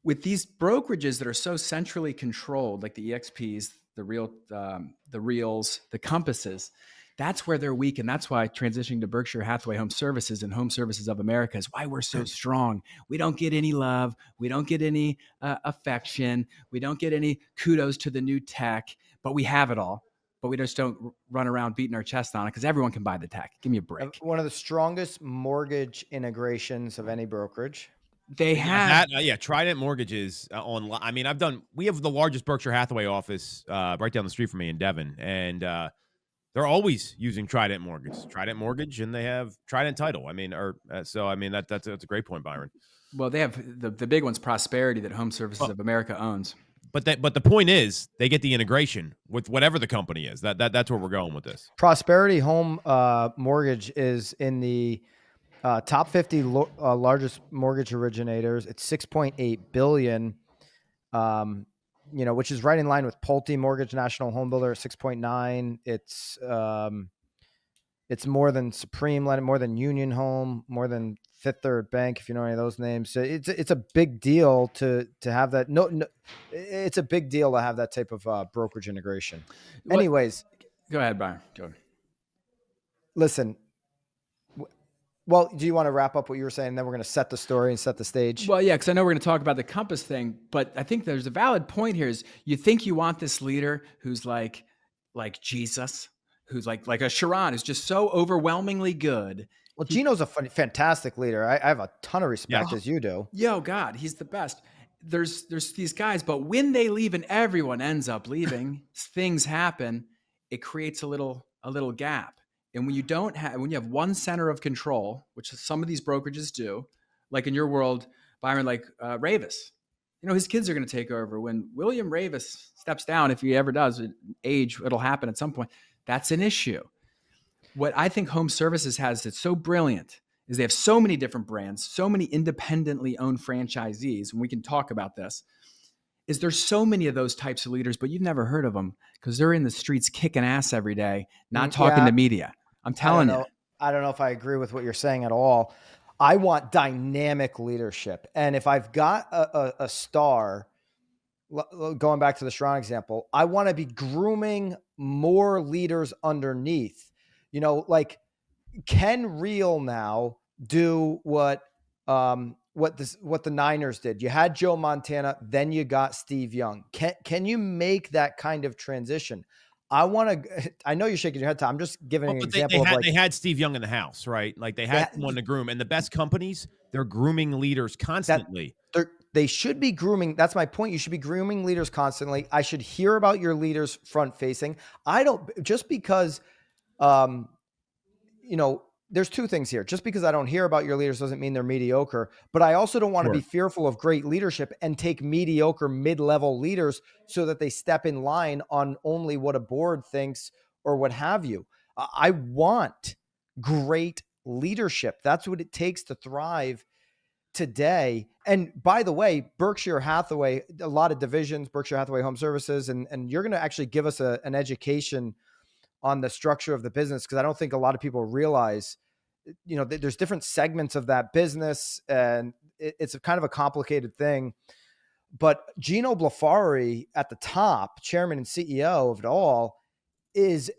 Speaker 1: With these brokerages that are so centrally controlled, like the EXPs, the Reals, the Compasses, that's where they're weak. And that's why transitioning to Berkshire Hathaway HomeServices and HomeServices of America is why we're so strong. We don't get any love. We don't get any affection. We don't get any kudos to the new tech, but we have it all. But we just don't run around beating our chest on it because everyone can buy the tech. Give me a break.
Speaker 3: One of the strongest mortgage integrations of any brokerage.
Speaker 1: They have
Speaker 2: Trident Mortgages online. We have the largest Berkshire Hathaway office right down the street from me in Devon, and they're always using Trident Mortgage, and they have Trident Title. That's a great point, Byron.
Speaker 1: Well, they have the big one's Prosperity that HomeServices of America owns.
Speaker 2: But the point is they get the integration with whatever the company is. That's where we're going with this.
Speaker 3: Prosperity Home Mortgage is in the top 50 largest mortgage originators. It's $6.8 billion, which is right in line with Pulte Mortgage, National Home Builder at 6.9. It's more than Supreme Lending, more than Union Home, more than Fifth Third Bank, if you know any of those names. So it's a big deal to have that. No, it's a big deal to have that type of brokerage integration. Anyways,
Speaker 1: go ahead, Byron. Go ahead.
Speaker 3: Listen. Well, do you want to wrap up what you were saying? Then we're going to set the story and set the stage.
Speaker 1: Well, yeah, because I know we're going to talk about the Compass thing, but I think there's a valid point here is you think you want this leader who's like Jesus, who's like a Sharran, who's just so overwhelmingly good.
Speaker 3: Well, Gino's a fantastic leader. I have a ton of respect as you do.
Speaker 1: Yo, God, he's the best. There's these guys, but when they leave and everyone ends up leaving, things happen. It creates a little gap. And when you have one center of control, which some of these brokerages do, like in your world, Byron, like Ravis, his kids are going to take over. When William Ravis steps down, if he ever does, age, it'll happen at some point. That's an issue. What I think HomeServices has that's so brilliant is they have so many different brands, so many independently owned franchisees, and we can talk about this, is there's so many of those types of leaders, but you've never heard of them because they're in the streets kicking ass every day, not talking to media. I'm telling you.
Speaker 3: I don't know if I agree with what you're saying at all. I want dynamic leadership. And if I've got a star, going back to the Sharran example, I want to be grooming more leaders underneath. Like, can Real now do what the Niners did? You had Joe Montana, then you got Steve Young. Can you make that kind of transition? I know you're shaking your head, Tom. I'm just giving an example
Speaker 2: they had Steve Young in the house, right? Like they had someone to groom, and the best companies, they're grooming leaders constantly.
Speaker 3: They should be grooming. That's my point. You should be grooming leaders constantly. I should hear about your leaders front facing. I don't, just because, there's two things here. Just because I don't hear about your leaders doesn't mean they're mediocre, but I also don't want to be fearful of great leadership and take mediocre mid-level leaders so that they step in line on only what a board thinks or what have you. I want great leadership. That's what it takes to thrive today. And by the way, Berkshire Hathaway, a lot of divisions, Berkshire Hathaway Home Services, and you're going to actually give us an education on the structure of the business, because I don't think a lot of people realize, there's different segments of that business, and it's a kind of a complicated thing. But Gino Blefari at the top, chairman and CEO of it all, is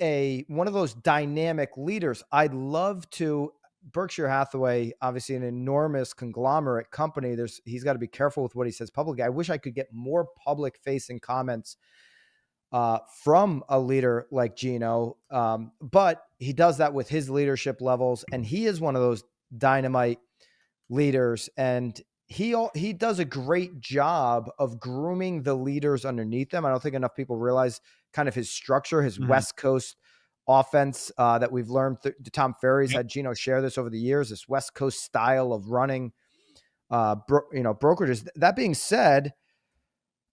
Speaker 3: one of those dynamic leaders. I'd love to. Berkshire Hathaway, obviously an enormous conglomerate company. He's got to be careful with what he says publicly. I wish I could get more public facing comments from a leader like Gino. But he does that with his leadership levels, and he is one of those dynamite leaders, and he does a great job of grooming the leaders underneath him. I don't think enough people realize kind of his structure, his West Coast offense that we've learned. Tom Ferry's had Gino share this over the years, this West Coast style of running, brokerages. That being said,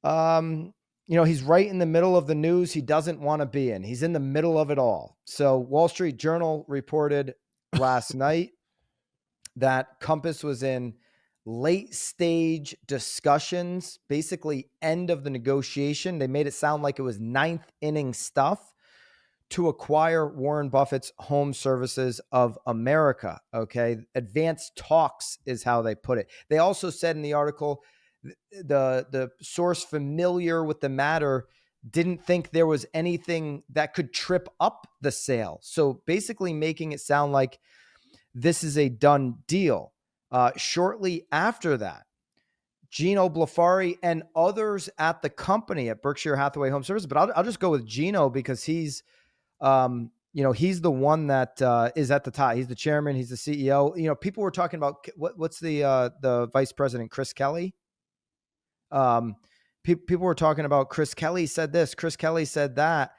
Speaker 3: he's right in the middle of the news he doesn't want to be in. He's in the middle of it all. So Wall Street Journal reported last night that Compass was in late stage discussions, basically end of the negotiation. They made it sound like it was ninth inning stuff to acquire Warren Buffett's HomeServices of America. Okay. Advanced talks is how they put it. They also said in the article, the source familiar with the matter didn't think there was anything that could trip up the sale. So basically making it sound like this is a done deal. Shortly after that, Gino Blefari and others at the company at Berkshire Hathaway Home Services, but I'll just go with Gino because he's he's the one that is at the top. He's the chairman. He's the CEO. People were talking about what's the vice president, Chris Kelly. People were talking about Chris Kelly said this, Chris Kelly said that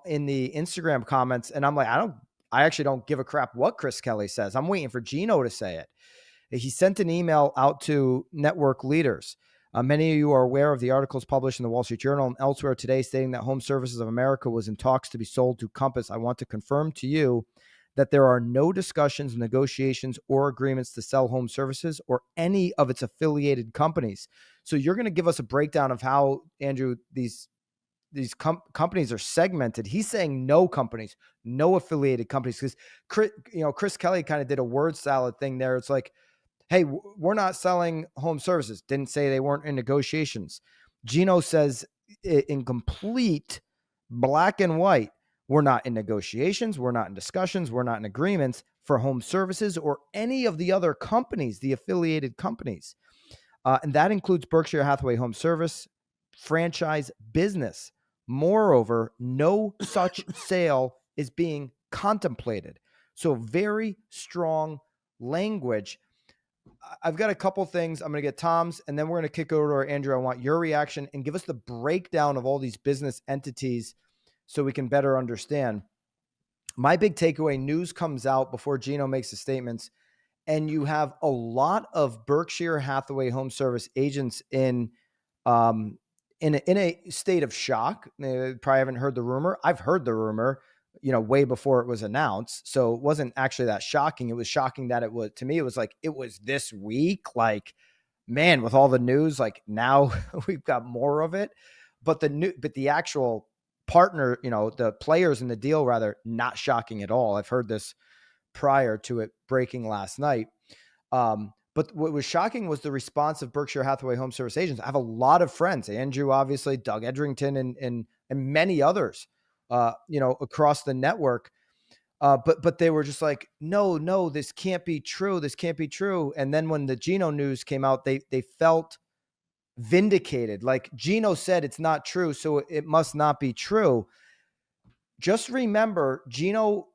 Speaker 3: in the Instagram comments. And I'm like, I actually don't give a crap what Chris Kelly says. I'm waiting for Gino to say it. He sent an email out to network leaders. Many of you are aware of the articles published in the Wall Street Journal and elsewhere today stating that HomeServices of America was in talks to be sold to Compass. I want to confirm to you that there are no discussions, negotiations, or agreements to sell HomeServices or any of its affiliated companies. So you're going to give us a breakdown of how, Andrew, these companies are segmented. He's saying no companies, no affiliated companies, because Chris Kelly kind of did a word salad thing there. It's like, hey, we're not selling HomeServices. Didn't say they weren't in negotiations. Gino says in complete black and white, we're not in negotiations. We're not in discussions. We're not in agreements for HomeServices or any of the other companies, the affiliated companies. And that includes Berkshire Hathaway Home Service franchise business. Moreover, no such sale is being contemplated. So very strong language. I've got a couple things. I'm going to get Tom's, and then we're going to kick over to our Andrew. I want your reaction and give us the breakdown of all these business entities so we can better understand. My big takeaway, news comes out before Gino makes the statements, and you have a lot of Berkshire Hathaway Home Service agents in a state of shock. They probably haven't heard the rumor. I've heard the rumor, way before it was announced. So it wasn't actually that shocking. It was shocking that to me, it was like, it was this week, like, man, with all the news, like now we've got more of it, but the actual partner, the players in the deal, rather, not shocking at all. I've heard this prior to it breaking last night. But what was shocking was the response of Berkshire Hathaway Home Service agents. I have a lot of friends, Andrew, obviously, Doug Edrington, and many others, across the network, But they were just like, no, this can't be true. This can't be true. And then when the Gino news came out, they felt vindicated. Like Gino said, it's not true, so it must not be true. Just remember, Gino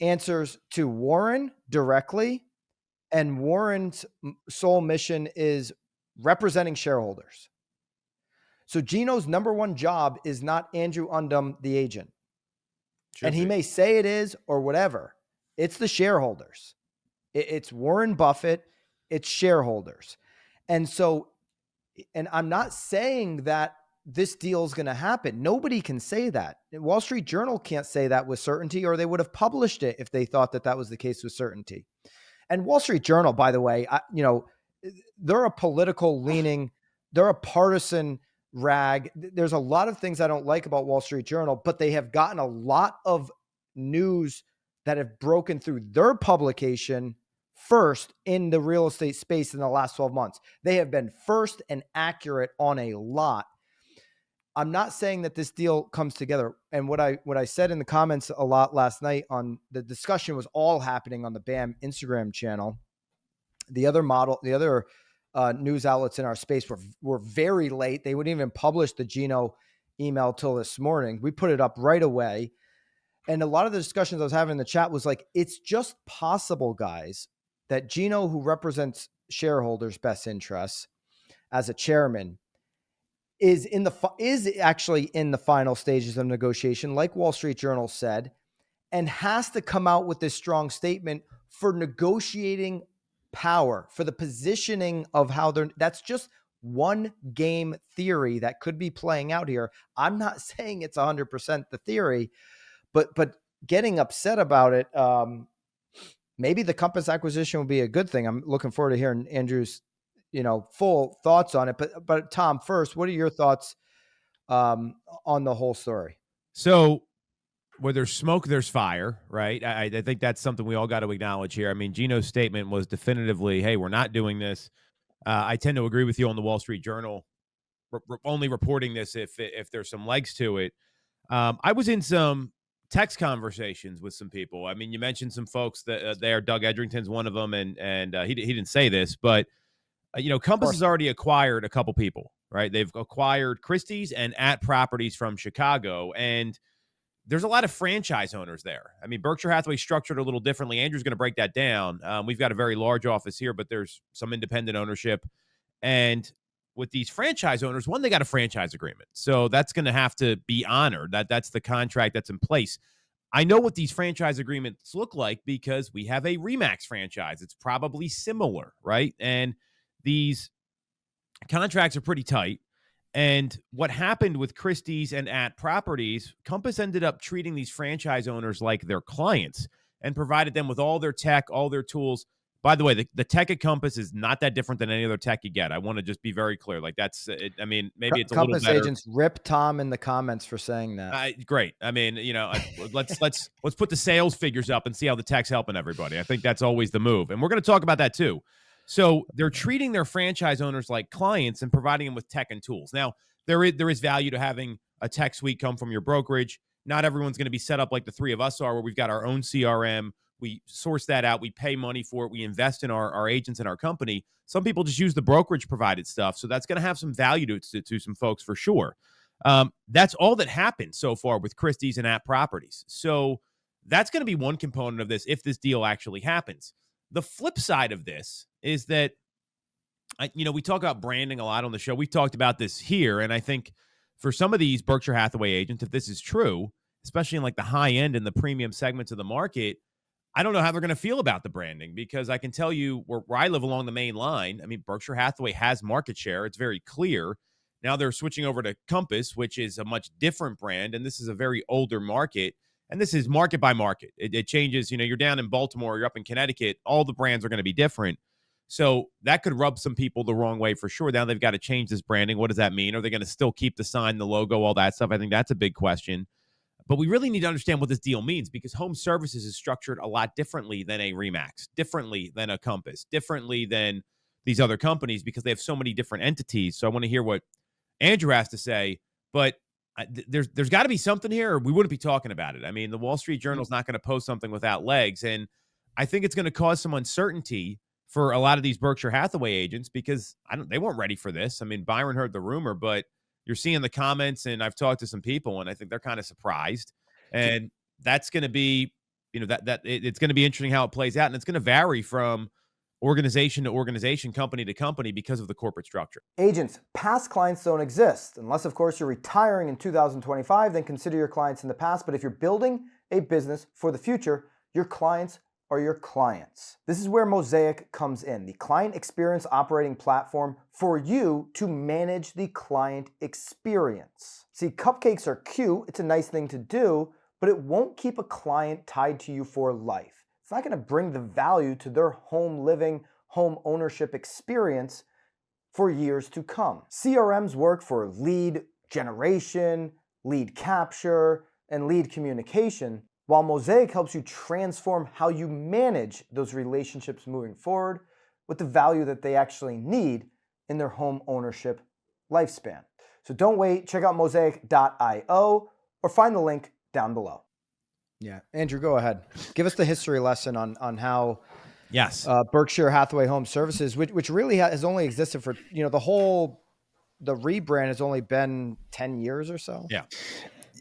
Speaker 3: answers to Warren directly, and Warren's sole mission is representing shareholders. So Gino's number one job is not Andrew Undem, the agent. And he may say it is or whatever. It's the shareholders. It's Warren Buffett. It's shareholders. And so, and I'm not saying that this deal is going to happen. Nobody can say that. Wall Street Journal can't say that with certainty, or they would have published it if they thought that that was the case with certainty. And Wall Street Journal, by the way, they're a political leaning, they're a partisan rag. There's a lot of things I don't like about Wall Street Journal, but they have gotten a lot of news that have broken through their publication first in the real estate space in the last 12 months. They have been first and accurate on a lot. I'm not saying that this deal comes together. And what I said in the comments a lot last night on the discussion was all happening on the BAM Instagram channel. The other news outlets in our space were very late. They wouldn't even publish the Gino email till this morning. We put it up right away. And a lot of the discussions I was having in the chat was like, it's just possible, guys, that Gino, who represents shareholders' best interests as a chairman, is actually in the final stages of negotiation, like Wall Street Journal said, and has to come out with this strong statement for negotiating power, for the positioning of how that's just one game theory that could be playing out here. I'm not saying it's 100% the theory, but getting upset about it, maybe the Compass acquisition will be a good thing. I'm looking forward to hearing Andrew's, full thoughts on it. But Tom, first, what are your thoughts on the whole story?
Speaker 2: So where there's smoke, there's fire, right? I think that's something we all got to acknowledge here. I mean, Gino's statement was definitively, hey, we're not doing this. I tend to agree with you on the Wall Street Journal, only reporting this if there's some legs to it. I was in some text conversations with some people. I mean, you mentioned some folks that there. Doug Edrington's one of them, and he didn't say this, but Compass has already acquired a couple people, right? They've acquired Christie's and At Properties from Chicago, and there's a lot of franchise owners there. I mean, Berkshire Hathaway structured a little differently. Andrew's going to break that down. We've got a very large office here, but there's some independent ownership. And with these franchise owners, one, they got a franchise agreement. So that's going to have to be honored. That's the contract that's in place. I know what these franchise agreements look like because we have a RE/MAX franchise. It's probably similar, right? And these contracts are pretty tight. And what happened with Christie's and At Properties, Compass ended up treating these franchise owners like their clients and provided them with all their tech, all their tools. By the way, the tech at Compass is not that different than any other tech you get. I want to just be very clear. Like that's it. I mean, maybe it's a
Speaker 3: Compass
Speaker 2: little better.
Speaker 3: agents rip Tom in the comments for saying that.
Speaker 2: Great. I mean, let's put the sales figures up and see how the tech's helping everybody. I think that's always the move. And we're going to talk about that too. So they're treating their franchise owners like clients and providing them with tech and tools. Now, there is value to having a tech suite come from your brokerage. Not everyone's going to be set up like the three of us are, where we've got our own CRM. We source that out. We pay money for it. We invest in our agents and our company. Some people just use the brokerage provided stuff. So that's going to have some value to some folks for sure. That's all that happened so far with Christie's and At Properties. So that's going to be one component of this if this deal actually happens. The flip side of this is that, we talk about branding a lot on the show. We've talked about this here. And I think for some of these Berkshire Hathaway agents, if this is true, especially in like the high end and the premium segments of the market, I don't know how they're going to feel about the branding, because I can tell you where I live along the main line. I mean, Berkshire Hathaway has market share. It's very clear. Now they're switching over to Compass, which is a much different brand. And this is a very older market. And this is market by market. It changes. You're down in Baltimore, you're up in Connecticut. All the brands are going to be different. So that could rub some people the wrong way for sure. Now they've got to change this branding. What does that mean? Are they going to still keep the sign, the logo, all that stuff? I think that's a big question. But we really need to understand what this deal means, because HomeServices is structured a lot differently than a RE/MAX, differently than a Compass, differently than these other companies, because they have so many different entities. So I want to hear what Andrew has to say. But there's got to be something here, or we wouldn't be talking about it. I mean, the Wall Street Journal's not going to post something without legs, and I think it's going to cause some uncertainty for a lot of these Berkshire Hathaway agents because they weren't ready for this. I mean, Byron heard the rumor, but you're seeing the comments, and I've talked to some people, and I think they're kind of surprised. And that's going to be, it's going to be interesting how it plays out, and it's going to vary from organization to organization, company to company because of the corporate structure.
Speaker 3: Agents, past clients don't exist. Unless, of course, you're retiring in 2025, then consider your clients in the past. But if you're building a business for the future, your clients are your clients. This is where Mosaic comes in, the client experience operating platform for you to manage the client experience. See, cupcakes are cute. It's a nice thing to do, but it won't keep a client tied to you for life. It's not going to bring the value to their home living, home ownership experience for years to come. CRMs work for lead generation, lead capture, and lead communication, while Mosaic helps you transform how you manage those relationships moving forward with the value that they actually need in their home ownership lifespan. So don't wait. Check out mosaic.io or find the link down below. Yeah. Andrew, go ahead. Give us the history lesson on how Berkshire Hathaway Home Services, which really has only existed for, the rebrand has only been 10 years or so.
Speaker 2: Yeah.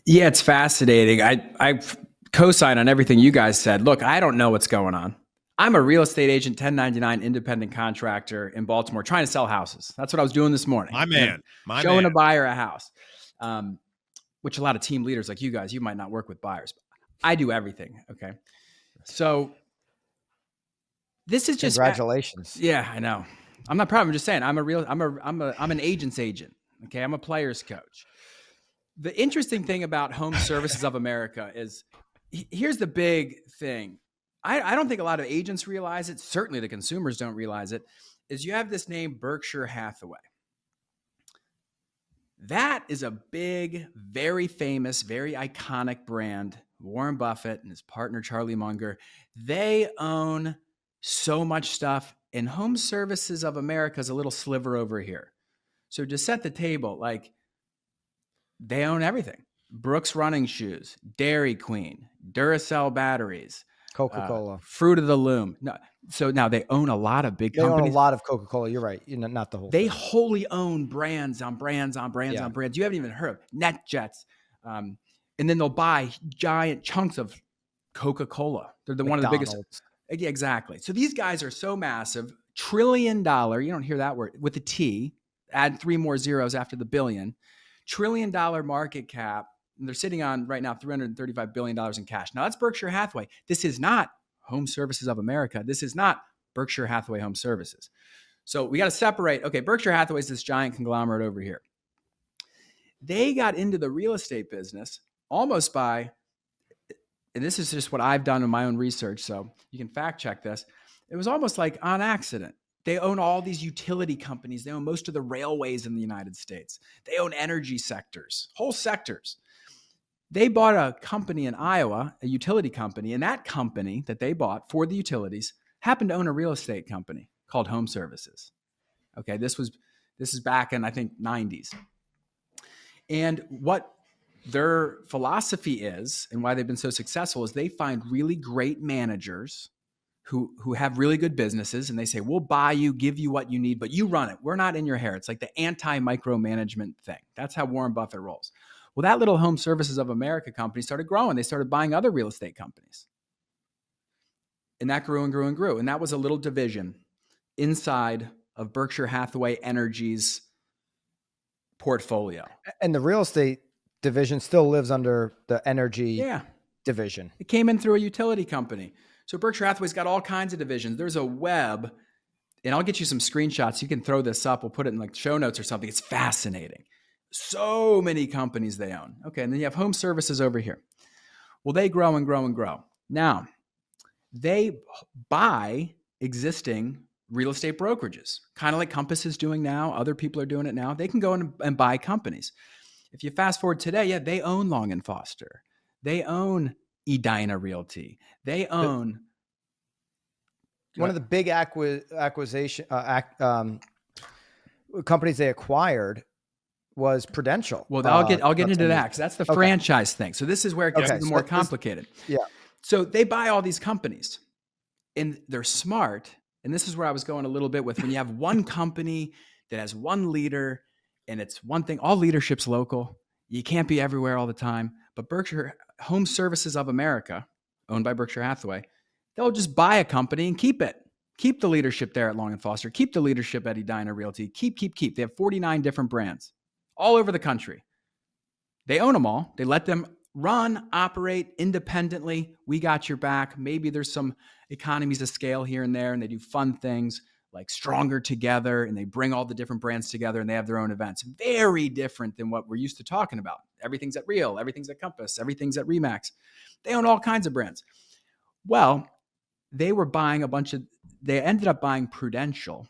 Speaker 1: Yeah, it's fascinating. I co-sign on everything you guys said. Look, I don't know what's going on. I'm a real estate agent, 1099 independent contractor in Baltimore, trying to sell houses. That's what I was doing this morning. Showing a buyer a house, which a lot of team leaders like you guys, you might not work with buyers. I do everything. Okay. So this is just
Speaker 3: congratulations.
Speaker 1: Yeah, I know. I'm not proud. I'm just saying I'm an agent's agent. Okay. I'm a player's coach. The interesting thing about Home Services of America is here's the big thing. I don't think a lot of agents realize it. Certainly the consumers don't realize it, is you have this name Berkshire Hathaway. That is a big, very famous, very iconic brand. Warren Buffett and his partner, Charlie Munger, they own so much stuff, and Home Services of America is a little sliver over here. So to set the table, like they own everything. Brooks Running Shoes, Dairy Queen, Duracell batteries,
Speaker 3: Coca-Cola,
Speaker 1: Fruit of the Loom. No, so now they own a lot of big companies.
Speaker 3: They own a lot of Coca-Cola. You're right. Not the whole
Speaker 1: They
Speaker 3: thing.
Speaker 1: wholly own brands on brands on brands on brands. You haven't even heard of NetJets. And then they'll buy giant chunks of Coca-Cola. They're one of the biggest. Yeah, exactly. So these guys are so massive, $1 trillion. You don't hear that word with a T. Add 3 more zeros after the billion. $1 trillion market cap. And they're sitting on right now $335 billion in cash. Now that's Berkshire Hathaway. This is not Home Services of America. This is not Berkshire Hathaway Home Services. So we got to separate. Okay, Berkshire Hathaway is this giant conglomerate over here. They got into the real estate business almost by, and this is just what I've done in my own research, so you can fact check this. It was almost like on accident. They own all these utility companies. They own most of the railways in the United States. They own energy sectors, whole sectors. They bought a company in Iowa, a utility company, and that company that they bought for the utilities happened to own a real estate company called Home Services. Okay, this is back in, I think, 90s. And what their philosophy is and why they've been so successful is they find really great managers who have really good businesses, and they say, we'll buy you, give you what you need, but you run it. We're not in your hair. It's like the anti-micromanagement thing. That's how Warren Buffett rolls. Well, that little Home Services of America company started growing. They started buying other real estate companies. And that grew and grew and grew. And that was a little division inside of Berkshire Hathaway Energy's portfolio.
Speaker 3: And the real estate division still lives under the energy division.
Speaker 1: It came in through a utility company. So Berkshire Hathaway's got all kinds of divisions. There's a web, and I'll get you some screenshots. You can throw this up. We'll put it in like show notes or something. It's fascinating. So many companies they own. Okay, and then you have Home Services over here. Well, they grow and grow and grow. Now, they buy existing real estate brokerages, kind of like Compass is doing now. Other people are doing it now. They can go in and buy companies. If you fast forward today, they own Long & Foster. They own Edina Realty. They own
Speaker 3: one of the big acquisition companies they acquired was Prudential.
Speaker 1: Well, I'll get into that, because that's the
Speaker 3: Okay.
Speaker 1: franchise thing. So this is where it gets even more complicated.
Speaker 3: Yeah.
Speaker 1: So they buy all these companies, and they're smart. And this is where I was going a little bit with, when you have one company that has one leader and it's one thing, all leadership's local. You can't be everywhere all the time. But Berkshire Home Services of America, owned by Berkshire Hathaway, they'll just buy a company and keep it. Keep the leadership there at Long & Foster. Keep the leadership at Edina Realty. Keep. They have 49 different brands all over the country. They own them all. They let them run, operate independently. We got your back. Maybe there's some economies of scale here and there, and they do fun things like Stronger Together, and they bring all the different brands together, and they have their own events. Very different than what we're used to talking about. Everything's at Real, everything's at Compass, everything's at Remax. They own all kinds of brands. Well, they were buying they ended up buying Prudential.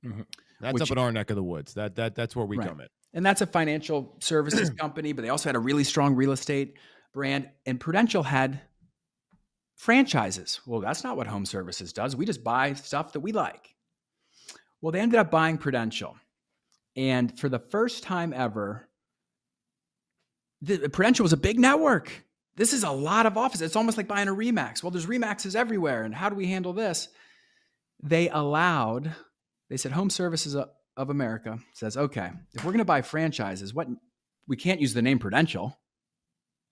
Speaker 2: Mm-hmm. That's up in our neck of the woods. That's where we come in.
Speaker 1: And that's a financial services company, but they also had a really strong real estate brand. And Prudential had franchises. Well, that's not what Home Services does. We just buy stuff that we like. Well, they ended up buying Prudential. And for the first time ever, Prudential was a big network. This is a lot of offices. It's almost like buying a Remax. Well, there's Remaxes everywhere. And how do we handle this? They said Home Services of America says, okay, if we're going to buy franchises, we can't use the name Prudential.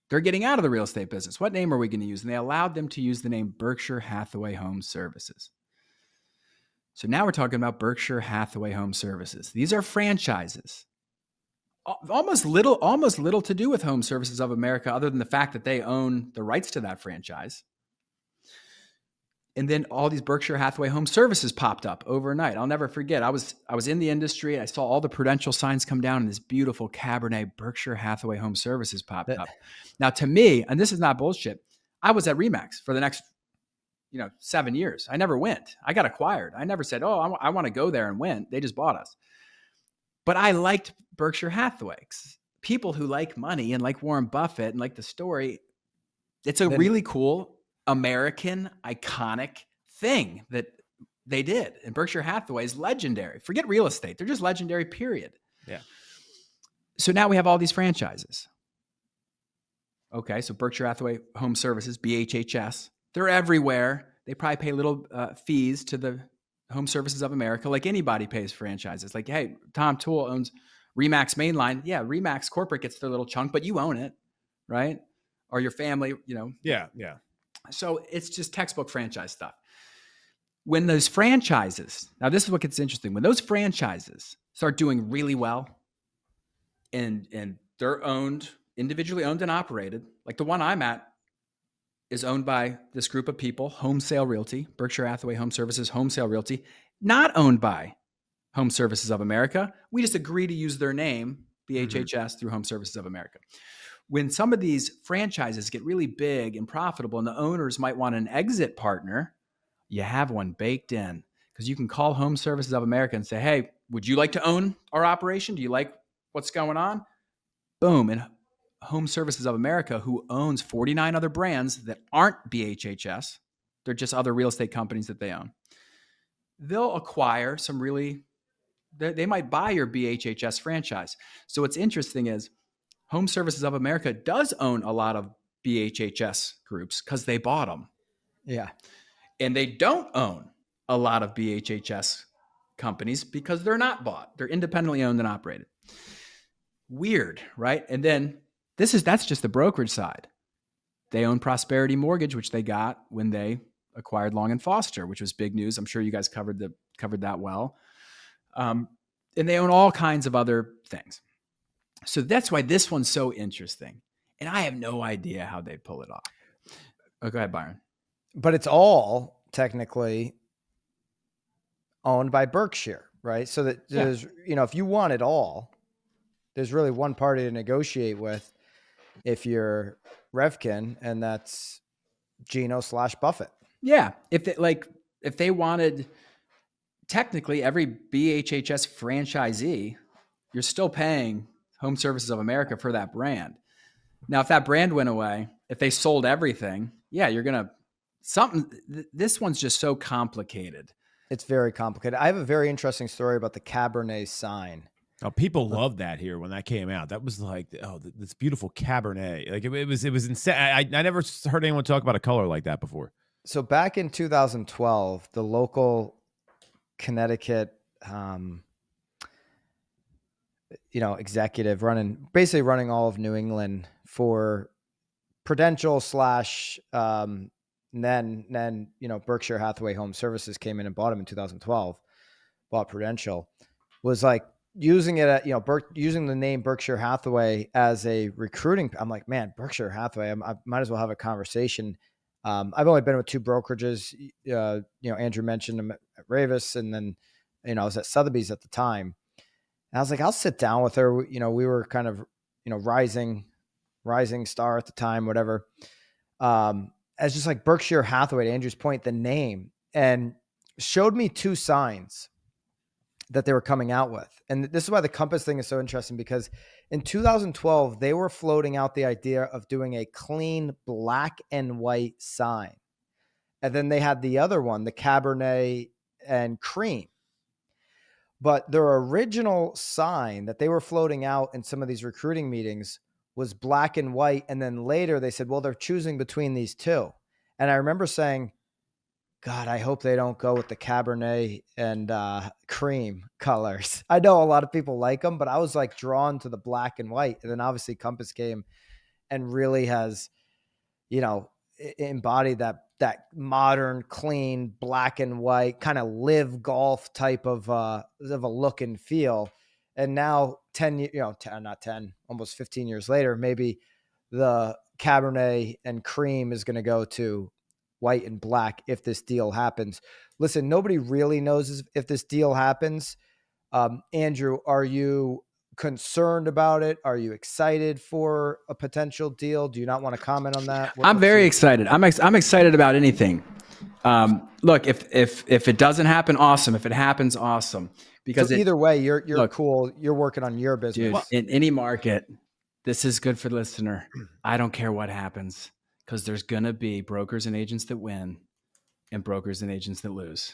Speaker 1: They're getting out of the real estate business. What name are we going to use? And they allowed them to use the name Berkshire Hathaway Home Services. So now we're talking about Berkshire Hathaway Home Services. These are franchises. Almost little to do with Home Services of America, other than the fact that they own the rights to that franchise. And then all these Berkshire Hathaway Home Services popped up overnight. I'll never forget. I was in the industry. I saw all the Prudential signs come down, and this beautiful Cabernet Berkshire Hathaway Home Services popped up. Now, to me, and this is not bullshit, I was at Remax for the next 7 years. I never went. I got acquired. I never said, oh, I want to go there and win. They just bought us. But I liked Berkshire Hathaway. People who like money and like Warren Buffett and like the story, it's a really cool American iconic thing that they did. And Berkshire Hathaway is legendary. Forget real estate. They're just legendary, period.
Speaker 2: Yeah.
Speaker 1: So now we have all these franchises. Okay. So Berkshire Hathaway Home Services, BHHS, they're everywhere. They probably pay little fees to the Home Services of America, like anybody pays franchises. Like, hey, Tom Toole owns Remax Mainline. Yeah. Remax corporate gets their little chunk, but you own it, right? Or your family,
Speaker 2: Yeah. Yeah.
Speaker 1: So it's just textbook franchise stuff. When those franchises, now this is what gets interesting. When those franchises start doing really well and they're individually owned and operated, like the one I'm at is owned by this group of people, Home Sale Realty, Berkshire Hathaway Home Services, Home Sale Realty, not owned by Home Services of America. We just agree to use their name, BHHS, through Home Services of America. When some of these franchises get really big and profitable and the owners might want an exit partner, you have one baked in, because you can call Home Services of America and say, hey, would you like to own our operation? Do you like what's going on? Boom. And Home Services of America, who owns 49 other brands that aren't BHHS, they're just other real estate companies that they own. They'll acquire they might buy your BHHS franchise. So what's interesting is Home Services of America does own a lot of BHHS groups because they bought them.
Speaker 3: Yeah.
Speaker 1: And they don't own a lot of BHHS companies because they're not bought. They're independently owned and operated. Weird, right? And then that's just the brokerage side. They own Prosperity Mortgage, which they got when they acquired Long & Foster, which was big news. I'm sure you guys covered that well. And they own all kinds of other things. So that's why this one's so interesting. And I have no idea how they pull it off. Oh, go ahead, Byron.
Speaker 3: But it's all technically owned by Berkshire, right? So that there's, if you want it all, there's really one party to negotiate with if you're Revkin, and that's Gino/Buffett.
Speaker 1: Yeah. If they wanted, technically every BHHS franchisee, you're still paying Home Services of America for that brand. Now, if that brand went away, if they sold everything, you're going to this one's just so complicated.
Speaker 3: It's very complicated. I have a very interesting story about the Cabernet sign.
Speaker 2: Oh, people loved that here when that came out. That was like, oh, this beautiful Cabernet. Like it was insane. I never heard anyone talk about a color like that before.
Speaker 3: So back in 2012, the local Connecticut, executive basically running all of New England for Prudential / then Berkshire Hathaway HomeServices came in and bought him in 2012, bought Prudential, was like using it at, using the name Berkshire Hathaway as a recruiting. I'm like, man, Berkshire Hathaway, I might as well have a conversation. I've only been with 2 brokerages. Andrew mentioned them at Ravis, and then, I was at Sotheby's at the time. And I was like, I'll sit down with her. We were kind of, rising star at the time, whatever. As just like Berkshire Hathaway, to Andrew's point, the name, and showed me 2 signs that they were coming out with. And this is why the Compass thing is so interesting, because in 2012, they were floating out the idea of doing a clean black and white sign. And then they had the other one, the Cabernet and cream. But their original sign that they were floating out in some of these recruiting meetings was black and white. And then later they said, well, they're choosing between these 2. And I remember saying, God, I hope they don't go with the Cabernet and cream colors. I know a lot of people like them, but I was like drawn to the black and white. And then obviously Compass came and really has, embodied that modern, clean, black and white kind of live golf type of a look and feel. And now 10, not 10, almost 15 years later, maybe the Cabernet and cream is going to go to white and black if this deal happens. Listen, nobody really knows if this deal happens. Andrew, are you concerned about it? Are you excited for a potential deal? Do you not want to comment on that?
Speaker 1: I'm very excited. I'm excited about anything. Look, if it doesn't happen, awesome. If it happens, awesome. Because
Speaker 3: either way, you're cool. You're working on your business.
Speaker 1: Dude, in any market, this is good for the listener. I don't care what happens, because there's going to be brokers and agents that win and brokers and agents that lose.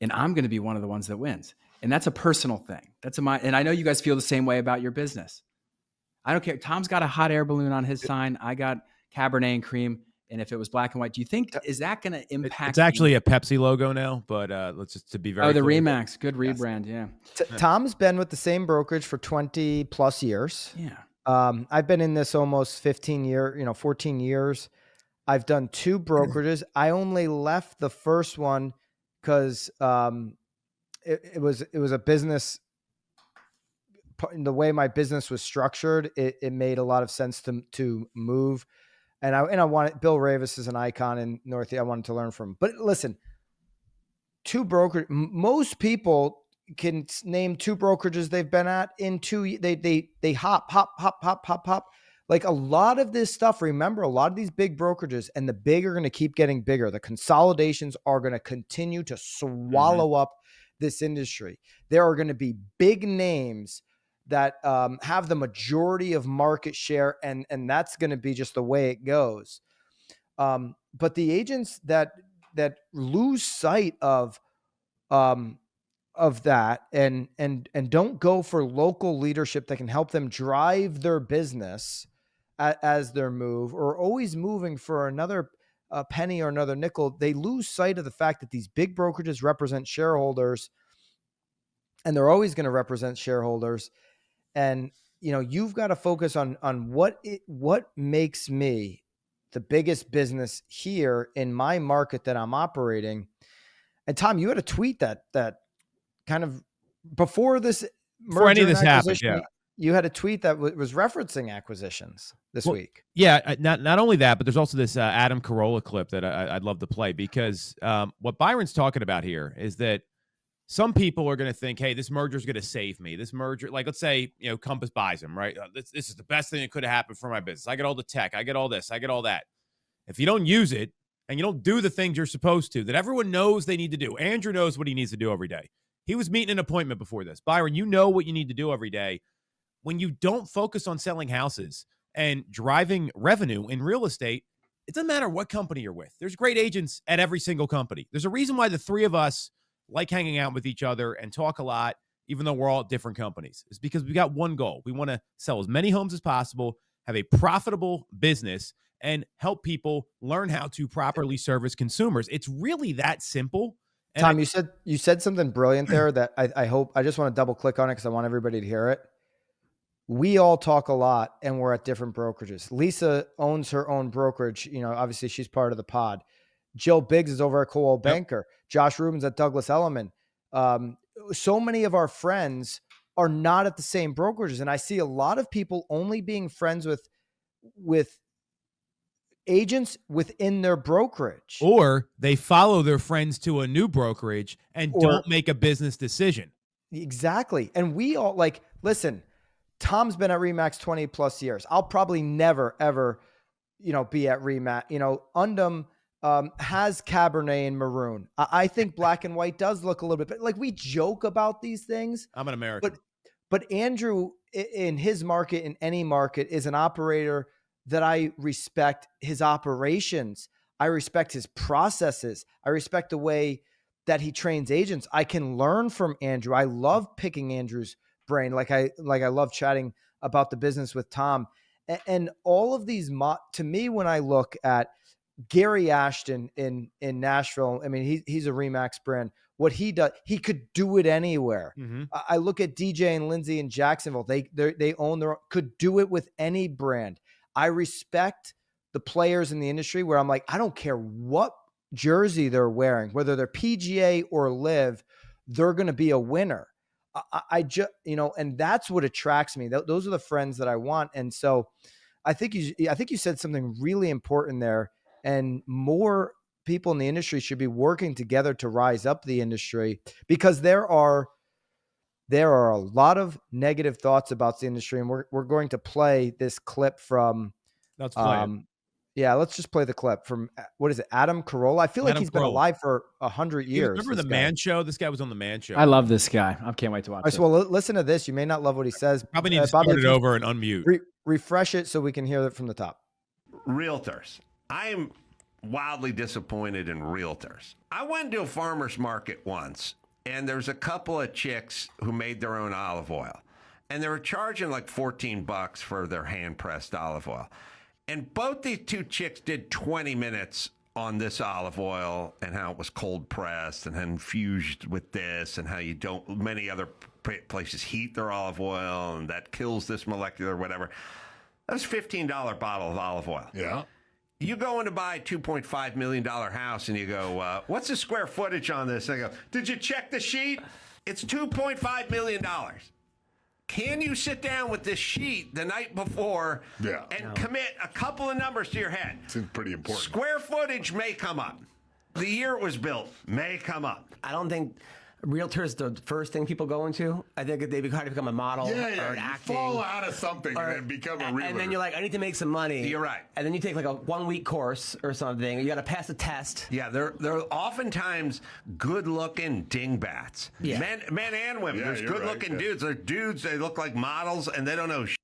Speaker 1: And I'm going to be one of the ones that wins. And that's a personal thing. And I know you guys feel the same way about your business. I don't care. Tom's got a hot air balloon on his sign. I got Cabernet and cream. And if it was black and white, do you think, is that going to impact?
Speaker 2: It's actually a Pepsi logo now, but let's just to be very
Speaker 1: the
Speaker 2: clear.
Speaker 1: Remax. Good rebrand. Yeah.
Speaker 3: Tom's been with the same brokerage for 20 plus years.
Speaker 1: Yeah.
Speaker 3: I've been in this almost 14 years. I've done 2 brokerages. I only left the first one because it was a business. The way my business was structured, it made a lot of sense to move. And I wanted, Bill Ravis is an icon in Northeast. I wanted to learn from him. But listen, 2 brokerages. Most people can name 2 brokerages they've been at in 2. They hop. Like a lot of this stuff, remember, a lot of these big brokerages, and the big are going to keep getting bigger. The consolidations are going to continue to swallow up this industry. There are going to be big names that have the majority of market share, and that's going to be just the way it goes. But the agents that lose sight of that and don't go for local leadership that can help them drive their business as their move, or always moving for another penny or another nickel, they lose sight of the fact that these big brokerages represent shareholders, and they're always going to represent shareholders. And, you've got to focus on what makes me the biggest business here in my market that I'm operating. And Tom, you had a tweet that kind of before this merger,
Speaker 2: before any of this happened,
Speaker 3: you had a tweet that was referencing acquisitions this week.
Speaker 2: Yeah, not only that, but there's also this Adam Carolla clip that I'd love to play, because what Byron's talking about here is that some people are going to think, hey, this merger is going to save me. This merger, like let's say, Compass buys them, right? This is the best thing that could have happened for my business. I get all the tech. I get all this. I get all that. If you don't use it and you don't do the things you're supposed to, that everyone knows they need to do. Andrew knows what he needs to do every day. He was meeting an appointment before this. Byron, you know what you need to do every day. When you don't focus on selling houses and driving revenue in real estate, it doesn't matter what company you're with. There's great agents at every single company. There's a reason why the 3 of us like hanging out with each other and talk a lot even though we're all at different companies, is because we got one goal. We want to sell as many homes as possible, have a profitable business, and help people learn how to properly service consumers. It's really that simple. And
Speaker 3: Tom, you said something brilliant there that I just want to double click on it because I want everybody to hear it. We all talk a lot and we're at different brokerages. Lisa owns her own brokerage. You know, obviously she's part of the pod. Jill Biggs is over at Coldwell Banker. Josh Rubens at Douglas Elliman. So many of our friends are not at the same brokerages. And I see a lot of people only being friends with agents within their brokerage.
Speaker 2: Or they follow their friends to a new brokerage and don't make a business decision.
Speaker 3: Exactly. And we all listen, Tom's been at RE/MAX 20 plus years. I'll probably never, ever, be at RE/MAX. Undem has Cabernet in maroon. I think black and white does look a little bit, but we joke about these things.
Speaker 2: I'm an American.
Speaker 3: But Andrew, in his market, in any market, is an operator that I respect his operations. I respect his processes. I respect the way that he trains agents. I can learn from Andrew. I love picking Andrew's brain. Like I love chatting about the business with Tom. And all of these, to me, when I look at Gary Ashton in Nashville, I mean, he's a RE/MAX brand. What he does, he could do it anywhere. Mm-hmm. I look at DJ and Lindsay in Jacksonville. They own could do it with any brand. I respect the players in the industry where I'm like, I don't care what jersey they're wearing, whether they're PGA or Live, they're going to be a winner. I just, and that's what attracts me. Those are the friends that I want. And so I think you said something really important there, and more people in the industry should be working together to rise up the industry, because there are a lot of negative thoughts about the industry. And we're going to play this clip from,
Speaker 2: let's play it.
Speaker 3: Yeah, let's just play the clip from, what is it, Adam Carolla? I feel like he's been alive for 100 years.
Speaker 2: Remember the Man Show? This guy was on the Man Show.
Speaker 1: I love this guy. I can't wait to watch it.
Speaker 3: Right, so, well, listen to this. You may not love what he says.
Speaker 2: Probably need to start it over and unmute.
Speaker 3: Refresh it so we can hear it from the top.
Speaker 4: Realtors. I am wildly disappointed in realtors. I went to a farmer's market once, and there's a couple of chicks who made their own olive oil, and they were charging like $14 for their hand-pressed olive oil. And both these two chicks did 20 minutes on this olive oil and how it was cold pressed and infused with this, and how many other places heat their olive oil and that kills this molecular whatever. That was a $15 bottle of olive oil.
Speaker 5: Yeah.
Speaker 4: You go in to buy a $2.5 million house and you go, what's the square footage on this? I go, did you check the sheet? It's $2.5 million. Can you sit down with this sheet the night before and commit a couple of numbers to your head?
Speaker 5: It's pretty important.
Speaker 4: Square footage may come up. The year it was built may come up.
Speaker 6: I don't think realtors the first thing people go into. I think they try to become a model or an acting.
Speaker 5: Fall out of something and then become a realtor.
Speaker 6: And then you're like, I need to make some money.
Speaker 4: You're right.
Speaker 6: And then you take like a 1-week course or something. You got to pass a test.
Speaker 4: Yeah, they're oftentimes good-looking dingbats. Yeah. Men and women. There's good-looking dudes. They're dudes. They look like models, and they don't know shit.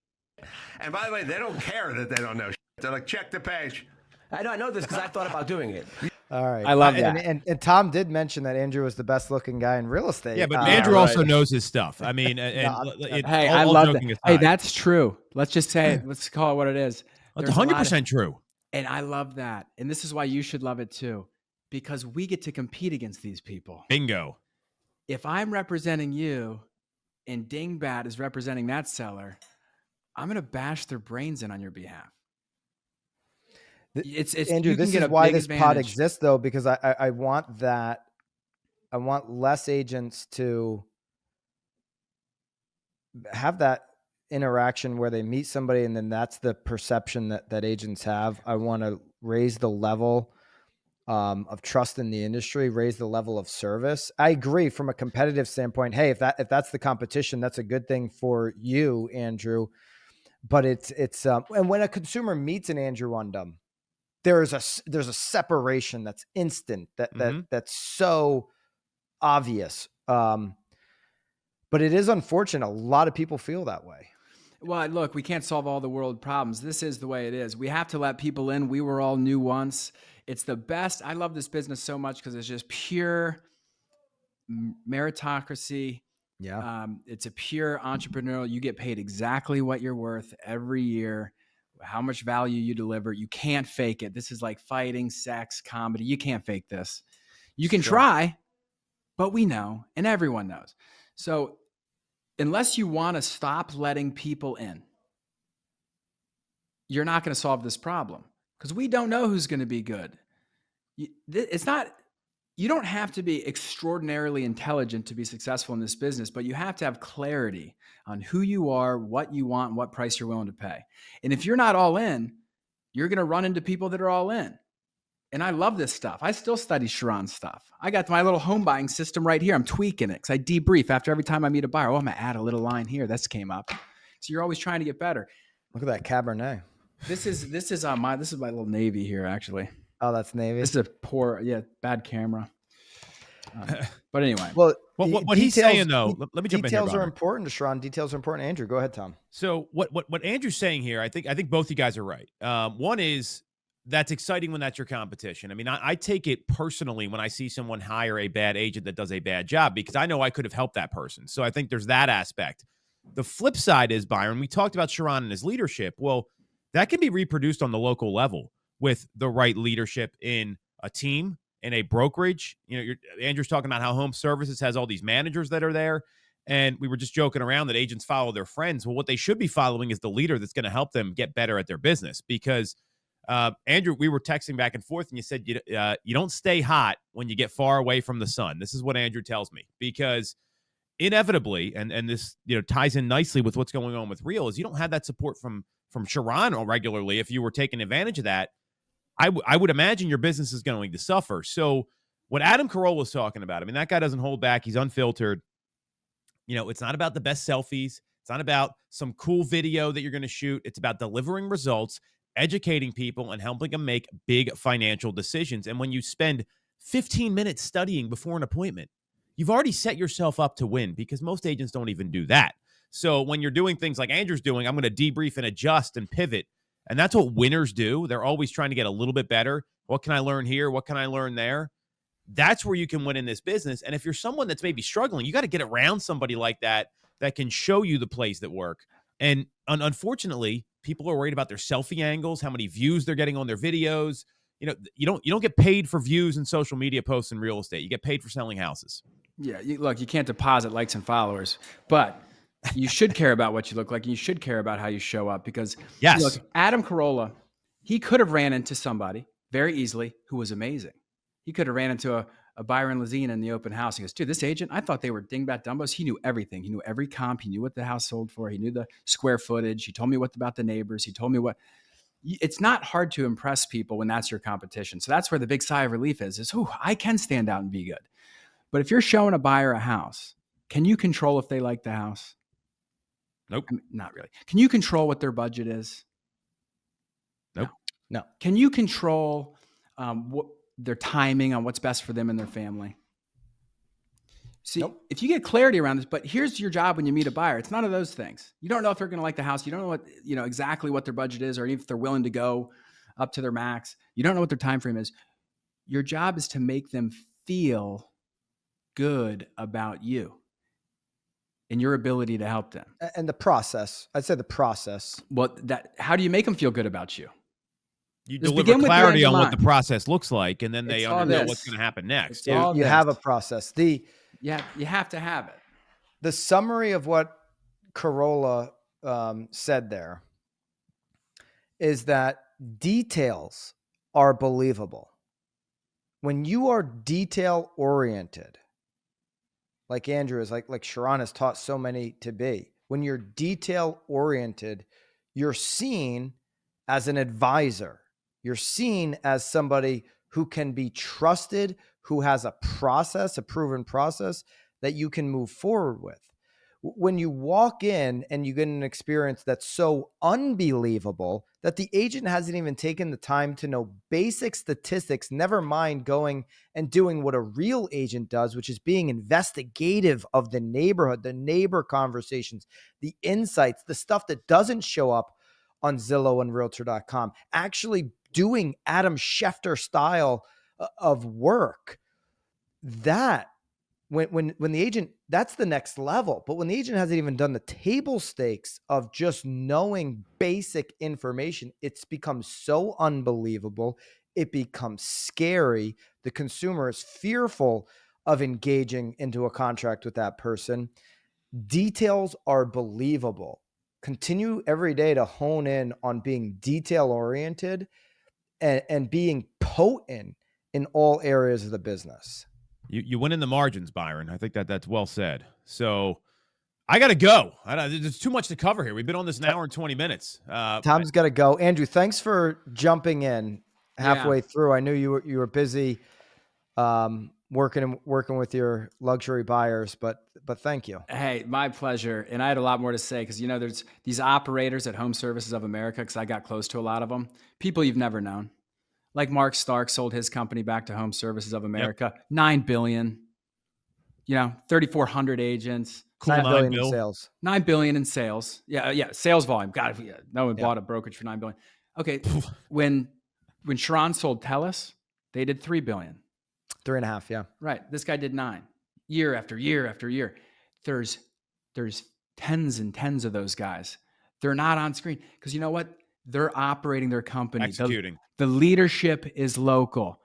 Speaker 4: And by the way, they don't care that they don't know shit. They're like, check the page.
Speaker 6: I know this because I thought about doing it.
Speaker 3: All right.
Speaker 1: I love that.
Speaker 3: And Tom did mention that Andrew was the best looking guy in real estate.
Speaker 2: Yeah, but Andrew also knows his stuff. I mean, hey,
Speaker 1: I love that. Hey, that's true. Let's just say it. Let's call it what it is.
Speaker 2: It's 100% true.
Speaker 1: And I love that. And this is why you should love it too, because we get to compete against these people.
Speaker 2: Bingo.
Speaker 1: If I'm representing you and Dingbat is representing that seller, I'm going to bash their brains in on your behalf. It's
Speaker 3: Andrew, this is why this pod exists, though, because I want that. I want less agents to have that interaction where they meet somebody and then that's the perception that agents have. I want to raise the level of trust in the industry, raise the level of service. I agree from a competitive standpoint. Hey, if that's the competition, that's a good thing for you, Andrew. But it's and when a consumer meets an Andrew Undem, there's a separation that's instant, that's so obvious. But it is unfortunate. A lot of people feel that way.
Speaker 1: Well, look, we can't solve all the world problems. This is the way it is. We have to let people in. We were all new once. It's the best. I love this business so much because it's just pure meritocracy,
Speaker 3: Yeah.
Speaker 1: It's a pure entrepreneurial. You get paid exactly what you're worth every year, how much value you deliver. You can't fake it. This is like fighting, sex, comedy. You can't fake this. You can try, but we know, and everyone knows. So unless you want to stop letting people in, you're not going to solve this problem because we don't know who's going to be good. It's not, you don't have to be extraordinarily intelligent to be successful in this business, but you have to have clarity on who you are, what you want, and what price you're willing to pay. And if you're not all in, you're going to run into people that are all in. And I love this stuff. I still study Sharran's stuff. I got my little home buying system right here. I'm tweaking it because I debrief after every time I meet a buyer. Oh, I'm going to add a little line here. This came up. So you're always trying to get better.
Speaker 3: Look at that Cabernet.
Speaker 1: This is my little Navy here, actually.
Speaker 3: Oh, that's Navy.
Speaker 1: This is a bad camera. But anyway,
Speaker 3: well,
Speaker 2: what he's saying though, let me jump in here.
Speaker 3: Details are important to Sharran. Details are important. Andrew, go ahead, Tom.
Speaker 2: So what Andrew's saying here, I think both you guys are right. One is that's exciting when that's your competition. I mean, I take it personally when I see someone hire a bad agent that does a bad job because I know I could have helped that person. So I think there's that aspect. The flip side is, Byron, we talked about Sharran and his leadership. Well, that can be reproduced on the local level with the right leadership in a team, in a brokerage. You know, Andrew's talking about how HomeServices has all these managers that are there. And we were just joking around that agents follow their friends. Well, what they should be following is the leader that's going to help them get better at their business. Because, Andrew, we were texting back and forth, and you said you don't stay hot when you get far away from the sun. This is what Andrew tells me. Because inevitably, and this ties in nicely with what's going on with Real, is you don't have that support from Sharran regularly. If you were taking advantage of that, I would imagine your business is going to suffer. So what Adam Carolla is talking about, I mean, that guy doesn't hold back. He's unfiltered. It's not about the best selfies. It's not about some cool video that you're going to shoot. It's about delivering results, educating people, and helping them make big financial decisions. And when you spend 15 minutes studying before an appointment, you've already set yourself up to win because most agents don't even do that. So when you're doing things like Andrew's doing, I'm going to debrief and adjust and pivot. And that's what winners do. They're always trying to get a little bit better. What can I learn here? What can I learn there? That's where you can win in this business. And if you're someone that's maybe struggling, you got to get around somebody like that can show you the plays that work. And unfortunately, people are worried about their selfie angles, how many views they're getting on their videos. You don't get paid for views in social media posts in real estate. You get paid for selling houses.
Speaker 1: Yeah, look, you can't deposit likes and followers, but you should care about what you look like. And you should care about how you show up because,
Speaker 2: yes,
Speaker 1: look, Adam Carolla, he could have ran into somebody very easily who was amazing. He could have ran into a Byron Lazine in the open house. He goes, dude, this agent, I thought they were dingbat dumbos. He knew everything. He knew every comp. He knew what the house sold for. He knew the square footage. He told me what about the neighbors. He told me what. It's not hard to impress people when that's your competition. So that's where the big sigh of relief is I can stand out and be good. But if you're showing a buyer a house, can you control if they like the house?
Speaker 2: Nope.
Speaker 1: I mean, not really. Can you control what their budget is?
Speaker 2: Nope.
Speaker 3: No.
Speaker 1: Can you control what their timing on what's best for them and their family? See,
Speaker 3: Nope.
Speaker 1: If you get clarity around this, but here's your job when you meet a buyer. It's none of those things. You don't know if they're going to like the house. You don't know what, exactly what their budget is, or if they're willing to go up to their max. You don't know what their time frame is. Your job is to make them feel good about you and your ability to help them.
Speaker 3: And the process, I'd say the process.
Speaker 1: Well, how do you make them feel good about you?
Speaker 2: You
Speaker 1: Just
Speaker 2: deliver
Speaker 1: begin with the end
Speaker 2: clarity
Speaker 1: in
Speaker 2: on what
Speaker 1: mind.
Speaker 2: the process looks like, and then they
Speaker 1: It's all
Speaker 2: understand
Speaker 1: this.
Speaker 2: what's going to happen next.
Speaker 1: It's all
Speaker 3: You
Speaker 1: this.
Speaker 3: have a process.
Speaker 1: Yeah, you have to have it.
Speaker 3: The summary of what Carolla said there is that details are believable. When you are detail oriented, like Andrew is, like Sharran has taught so many to be, when you're detail oriented, you're seen as an advisor. You're seen as somebody who can be trusted, who has a process, a proven process that you can move forward with. When you walk in and you get an experience that's so unbelievable that the agent hasn't even taken the time to know basic statistics, never mind going and doing what a real agent does, which is being investigative of the neighborhood, the neighbor conversations, the insights, the stuff that doesn't show up on Zillow and Realtor.com, actually doing Adam Schefter style of work. That when the agent, that's the next level. But when the agent hasn't even done the table stakes of just knowing basic information, it's become so unbelievable. It becomes scary. The consumer is fearful of engaging into a contract with that person. Details are believable. Continue every day to hone in on being detail oriented and being potent in all areas of the business.
Speaker 2: You win in the margins, Byron. I think that's well said. So I got to go. There's too much to cover here. We've been on this an hour and 20 minutes.
Speaker 3: Tom's got to go. Andrew, thanks for jumping in halfway through. I knew you were busy working with your luxury buyers, but thank you.
Speaker 1: Hey, my pleasure. And I had a lot more to say because, there's these operators at Home Services of America, because I got close to a lot of them, people you've never known. Like Mark Stark sold his company back to Home Services of America, $9 billion, 3,400 agents.
Speaker 3: Cool. $9 billion in sales.
Speaker 1: $9 billion in sales. Yeah. Sales volume. God, no one bought a brokerage for $9 billion. Okay. when Sharran sold Telus, they did $3 billion.
Speaker 3: 3.5. Yeah.
Speaker 1: Right. This guy did 9 year after year after year. There's tens and tens of those guys. They're not on screen because you know what? They're operating their company.
Speaker 2: Executing.
Speaker 1: The leadership is local.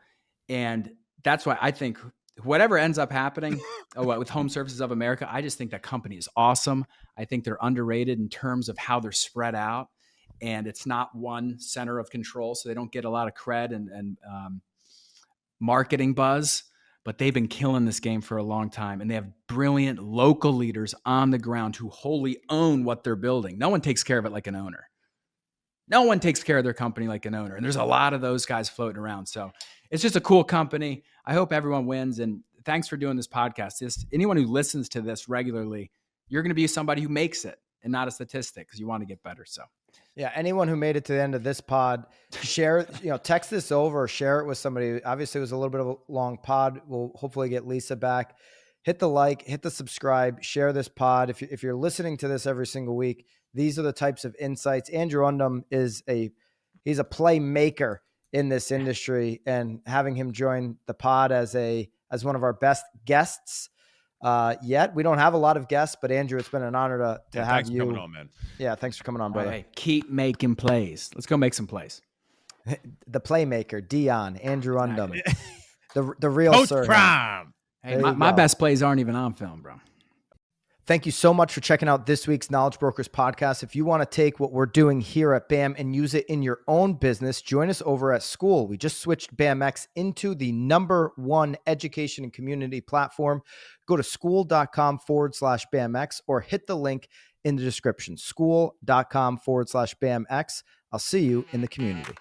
Speaker 1: And that's why I think whatever ends up happening with Home Services of America, I just think that company is awesome. I think they're underrated in terms of how they're spread out. And it's not one center of control, so they don't get a lot of cred and marketing buzz. But they've been killing this game for a long time. And they have brilliant local leaders on the ground who wholly own what they're building. No one takes care of it like an owner. No one takes care of their company like an owner. And there's a lot of those guys floating around. So it's just a cool company. I hope everyone wins. And thanks for doing this podcast. Anyone who listens to this regularly, you're going to be somebody who makes it and not a statistic because you want to get better. So
Speaker 3: yeah, anyone who made it to the end of this pod, share, text this over or share it with somebody. Obviously, it was a little bit of a long pod. We'll hopefully get Lisa back. Hit the like, hit the subscribe, share this pod. If you're listening to this every single week, these are the types of insights. Andrew Undem he's a playmaker in this industry, and having him join the pod as one of our best guests yet. We don't have a lot of guests, but Andrew, it's been an honor to have
Speaker 2: thanks
Speaker 3: you.
Speaker 2: For coming on, man.
Speaker 3: Yeah, thanks for coming on, brother.
Speaker 1: Hey, keep making plays. Let's go make some plays.
Speaker 3: The playmaker, Dion, Andrew Undem, the real
Speaker 2: Coach
Speaker 3: surname.
Speaker 2: Prime.
Speaker 1: Hey, my best plays aren't even on film, bro.
Speaker 3: Thank you so much for checking out this week's Knowledge Brokers podcast. If you want to take what we're doing here at BAM and use it in your own business, join us over at School. We just switched BAMX into the #1 education and community platform. Go to school.com/BAMX or hit the link in the description, school.com/BAMX. I'll see you in the community.